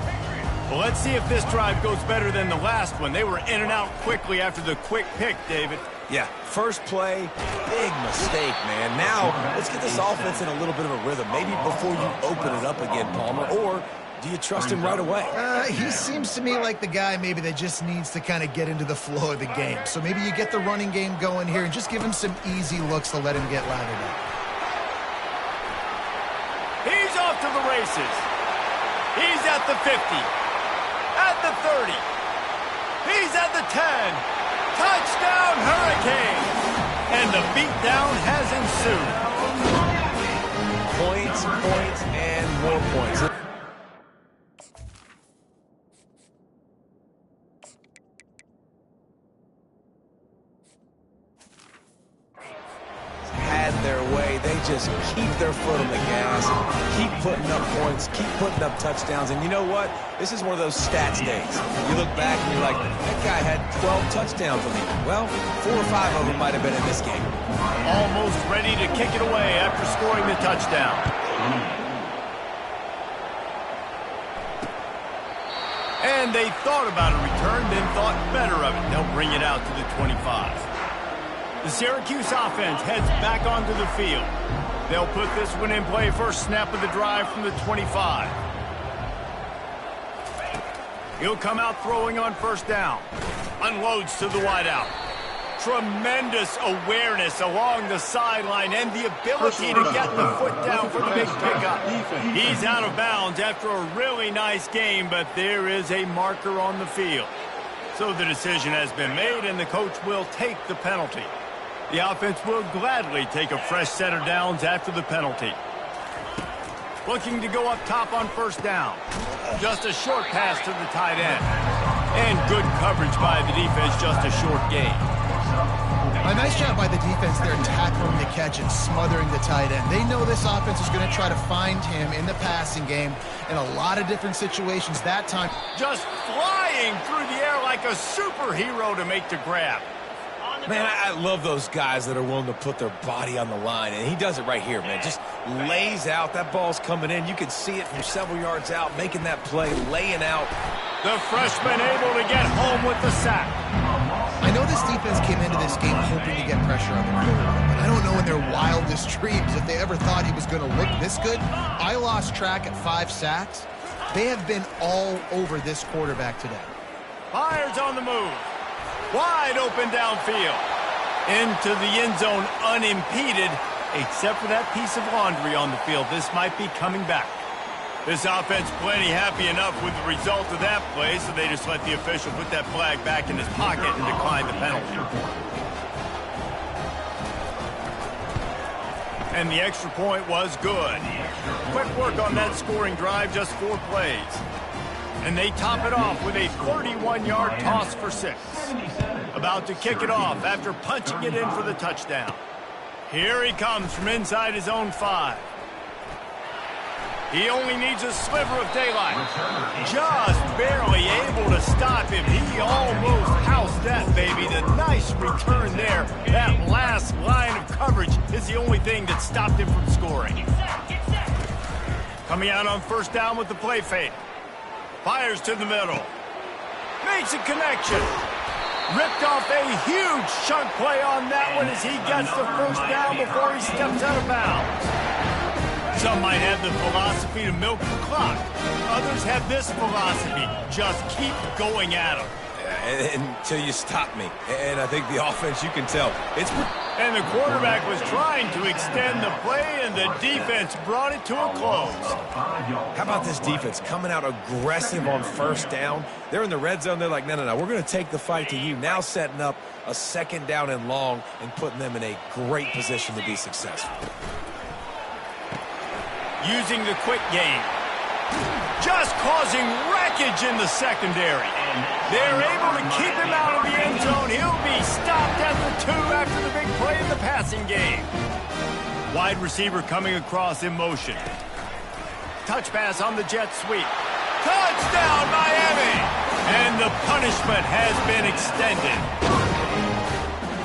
A: Well, let's see if this drive goes better than the last one. They were in and out quickly after the quick pick, David.
C: Yeah, first play, big mistake, man. Now, let's get this offense in a little bit of a rhythm. Maybe before you open it up again, Palmer, or do you trust him right away?
B: He seems to me like the guy maybe that just needs to kind of get into the flow of the game. So maybe you get the running game going here and just give him some easy looks to let him get lathered up.
A: He's off to the races. He's at the 50, at the 30. He's at the 10. Touchdown, Hurricanes. And the beatdown has ensued.
C: Points, points, and more points. Had their way. They just keep their foot on the gas, keep putting up points, keep putting up touchdowns. And you know what? This is one of those stats days. You look back and you're like, that guy had 12 touchdowns on him. Well, 4 or 5 of them might have been in this game.
A: Almost ready to kick it away after scoring the touchdown. And they thought about a return, then thought better of it. They'll bring it out to the 25. The Syracuse offense heads back onto the field. They'll put this one in play first snap of the drive from the 25. He'll come out throwing on first down. Unloads to the wideout. Tremendous awareness along the sideline and the ability to get the foot down for the big pickup. He's out of bounds after a really nice game, but there is a marker on the field. So the decision has been made, and the coach will take the penalty. The offense will gladly take a fresh set of downs after the penalty. Looking to go up top on first down. Just a short pass to the tight end. And good coverage by the defense, just a short gain.
B: A nice job by the defense there, tackling the catch and smothering the tight end. They know this offense is going to try to find him in the passing game in a lot of different situations that time.
A: Just flying through the air like a superhero to make the grab.
C: Man, I love those guys that are willing to put their body on the line, and he does it right here, man. Just lays out. That ball's coming in. You can see it from several yards out, making that play, laying out.
A: The freshman able to get home with the sack.
B: I know this defense came into this game hoping to get pressure on the quarterback, but I don't know in their wildest dreams if they ever thought he was going to look this good. I lost track at 5 sacks. They have been all over this quarterback today.
A: Fires on the move. Wide open downfield. Into the end zone unimpeded, except for that piece of laundry on the field. This might be coming back. This offense plenty happy enough with the result of that play, so they just let the official put that flag back in his pocket and decline the penalty. And the extra point was good. Quick work on that scoring drive, just 4 plays. And they top it off with a 31-yard toss for 6. About to kick it off after punching it in for the touchdown. Here he comes from inside his own 5. He only needs a sliver of daylight. Just barely able to stop him. He almost housed that baby. The nice return there. That last line of coverage is the only thing that stopped him from scoring. Coming out on first down with the play fake. Fires to the middle. Makes a connection. Ripped off a huge chunk play on that one as he gets the first down before he steps out of bounds. Some might have the philosophy to milk the clock. Others have this philosophy. Just keep going at them.
C: Until you stop me. And I think the offense, you can tell.
A: And the quarterback was trying to extend the play, and the defense brought it to a close.
C: How about this defense coming out aggressive on first down? They're in the red zone. They're like, no. We're going to take the fight to you. Now setting up a second down and long and putting them in a great position to be successful.
A: Using the quick game. Just causing wreckage in the secondary. They're able to keep him out of the end zone. He'll be stopped at the 2 after the big play in the passing game. Wide receiver coming across in motion. Touch pass on the jet sweep. Touchdown, Miami! And the punishment has been extended.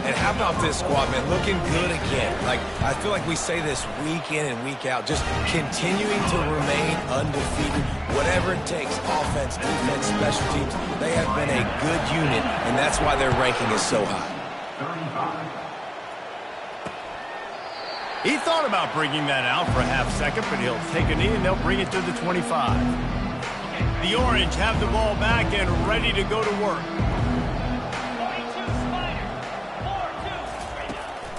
C: And how about this squad, man? Looking good again. Like, I feel like we say this week in and week out, just continuing to remain undefeated. Whatever it takes, offense, defense, special teams, they have been a good unit, and that's why their ranking is so high.
A: He thought about bringing that out for a half second, but he'll take a knee and they'll bring it to the 25. The Orange have the ball back and ready to go to work.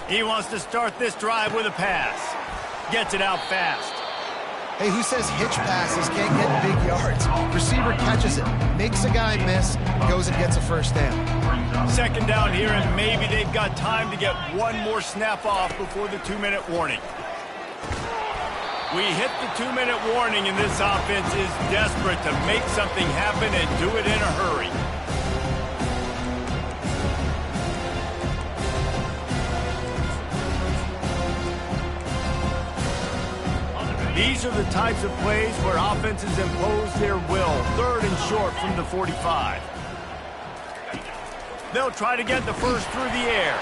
A: He wants to start this drive with a pass. Gets it out fast.
B: Hey, who says hitch passes can't get big yards? Receiver catches it, makes a guy miss, goes and gets a first down.
A: Second down here, and maybe they've got time to get one more snap off before the 2-minute warning. We hit the 2-minute warning, and this offense is desperate to make something happen and do it in a hurry. These are the types of plays where offenses impose their will. 3rd and short from the 45. They'll try to get the first through the air.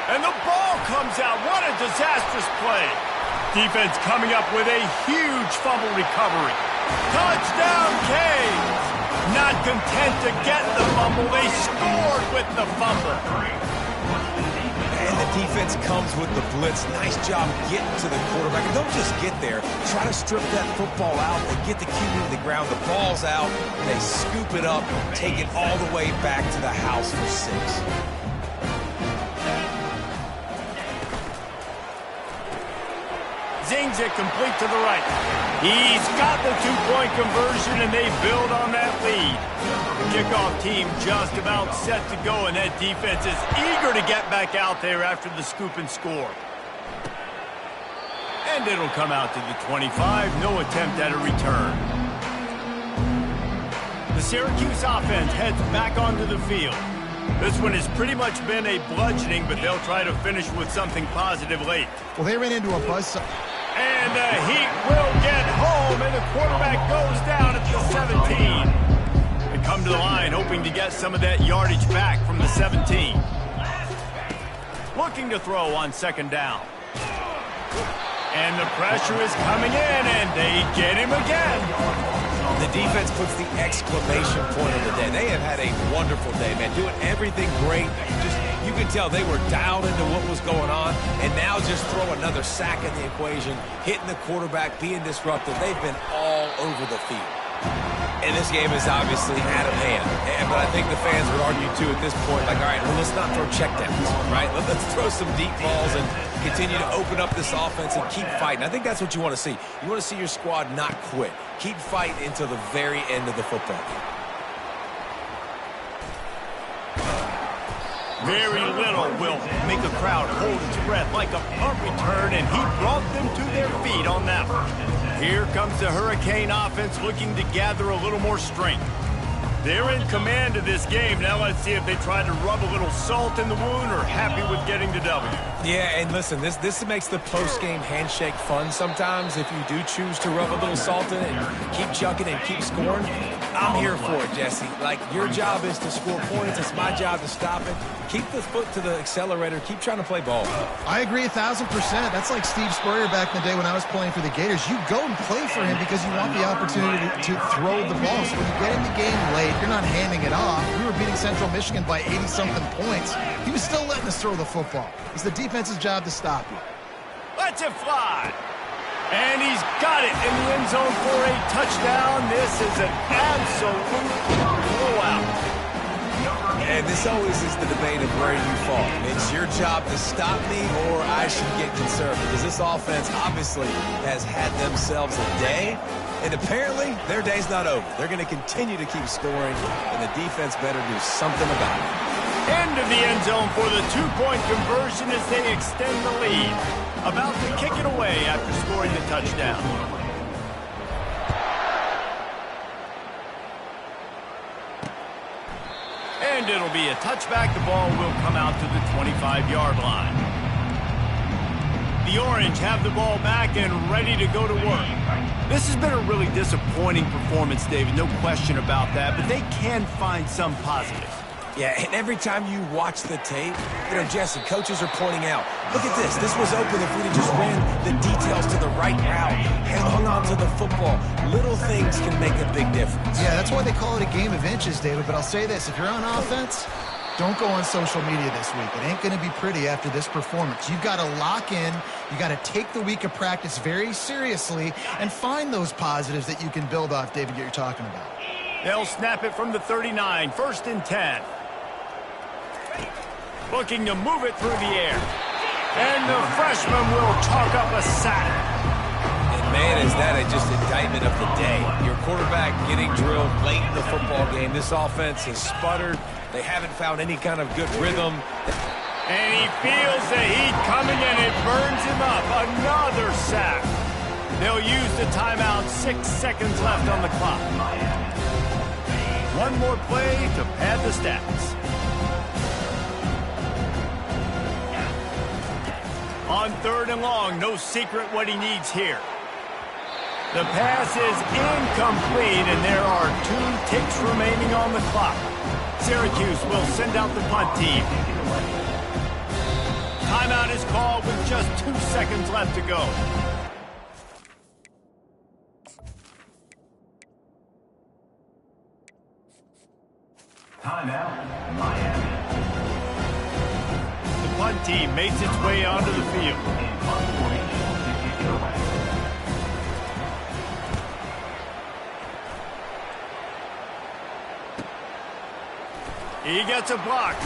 A: And the ball comes out. What a disastrous play. Defense coming up with a huge fumble recovery. Touchdown, Canes! Not content to get the fumble, they scored with the fumble.
C: And the defense comes with the blitz. Nice job getting to the quarterback. And don't just get there. Try to strip that football out. They get the QB to the ground. The ball's out. They scoop it up, take it all the way back to the house for 6.
A: Zings it complete to the right. He's got the 2-point conversion, and they build on that lead. The kickoff team just about set to go, and that defense is eager to get back out there after the scoop and score. And it'll come out to the 25. No attempt at a return. The Syracuse offense heads back onto the field. This one has pretty much been a bludgeoning, but they'll try to finish with something positive late.
B: Well, they ran into a buzzsaw.
A: And the Heat will get home, and the quarterback goes down at the 17. They come to the line hoping to get some of that yardage back from the 17. looking to throw on second down. And the pressure is coming in, and they get him again.
C: The defense puts the exclamation point of the day. They have had a wonderful day, man, doing everything great. Just you can tell they were dialed into what was going on, and now just throw another sack in the equation, hitting the quarterback, being disruptive. They've been all over the field. And this game is obviously out of hand. But I think the fans would argue, too, at this point, like, all right, well, let's not throw checkdowns, right? Let's throw some deep balls and continue to open up this offense and keep fighting. I think that's what you want to see. You want to see your squad not quit. Keep fighting until the very end of the football game.
A: Very little will make a crowd hold its breath like a punt return, and he brought them to their feet on that one. Here comes the Hurricane offense looking to gather a little more strength. They're in command of this game. Now let's see if they try to rub a little salt in the wound or happy with getting the W.
C: Yeah, and listen, this makes the post-game handshake fun sometimes if you do choose to rub a little salt in it and keep chucking and keep scoring. I'm here for it, Jesse. Like, your job is to score points. It's my job to stop it. Keep the foot to the accelerator. Keep trying to play ball.
B: I agree 1,000%. That's like Steve Spurrier back in the day when I was playing for the Gators. You go and play for him because you want the opportunity to throw the ball. So when you get in the game late, you're not handing it off. We were beating Central Michigan by 80-something points. He was still letting us throw the football. It's the defense's job to stop you.
A: Lets it fly. And he's got it in the end zone for a touchdown. This is an absolute blowout.
C: And this always is the debate of where you fall. It's your job to stop me or I should get concerned because this offense obviously has had themselves a day. And apparently, their day's not over. They're going to continue to keep scoring, and the defense better do something about it.
A: End of the end zone for the two-point conversion as they extend the lead. About to kick it away after scoring the touchdown. And it'll be a touchback. The ball will come out to the 25-yard line. The Orange have the ball back and ready to go to work. This has been a really disappointing performance, David, no question about that, but they can find some positives.
C: Yeah, and every time you watch the tape, Jesse, coaches are pointing out, look at this. This was open if we'd have just ran the details to the right route and hung on to the football. Little things can make a big difference.
B: Yeah, that's why they call it a game of inches, David, but I'll say this. If you're on offense, don't go on social media this week. It ain't going to be pretty after this performance. You've got to lock in. You got to take the week of practice very seriously and find those positives that you can build off, David, that you're talking about.
A: They'll snap it from the 39, 1st and 10. Looking to move it through the air. And the freshman will chalk up a sack.
C: And man, is that just indictment of the day. Your quarterback getting drilled late in the football game. This offense has sputtered. They haven't found any kind of good rhythm.
A: And he feels the heat coming and it burns him up. Another sack. They'll use the timeout. 6 seconds left on the clock. One more play to pad the stats. On 3rd and long, no secret what he needs here. The pass is incomplete, and there are 2 ticks remaining on the clock. Syracuse will send out the punt team. Timeout is called with just 2 seconds left to go.
E: Timeout, Miami.
A: The punt team makes its way onto the field. He gets a block.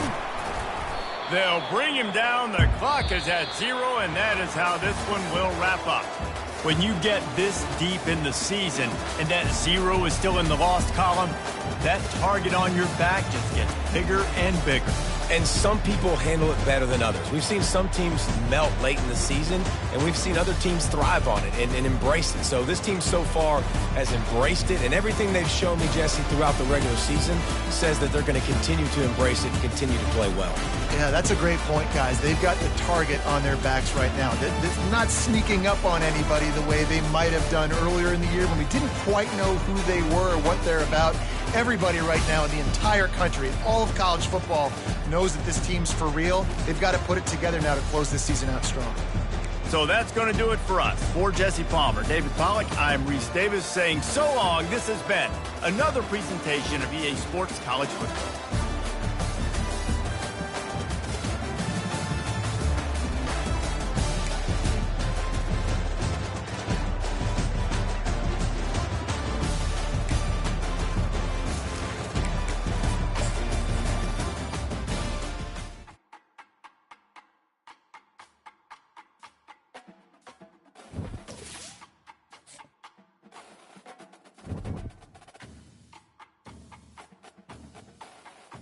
A: They'll bring him down. The clock is at 0, and that is how this one will wrap up. When you get this deep in the season and that 0 is still in the lost column, that target on your back just gets bigger and bigger.
C: And some people handle it better than others. We've seen some teams melt late in the season, and we've seen other teams thrive on it and embrace it. So this team so far has embraced it, and everything they've shown me, Jesse, throughout the regular season says that they're going to continue to embrace it and continue to play well.
B: Yeah, that's a great point, guys. They've got the target on their backs right now. They're not sneaking up on anybody the way they might have done earlier in the year when we didn't quite know who they were or what they're about. everybody right now in the entire country, all of college football, knows that this team's for real. They've got to put it together now to close this season out strong.
A: So that's going to do it for us. For Jesse Palmer, David Pollack, I'm Reese Davis saying so long. This has been another presentation of EA Sports College Football.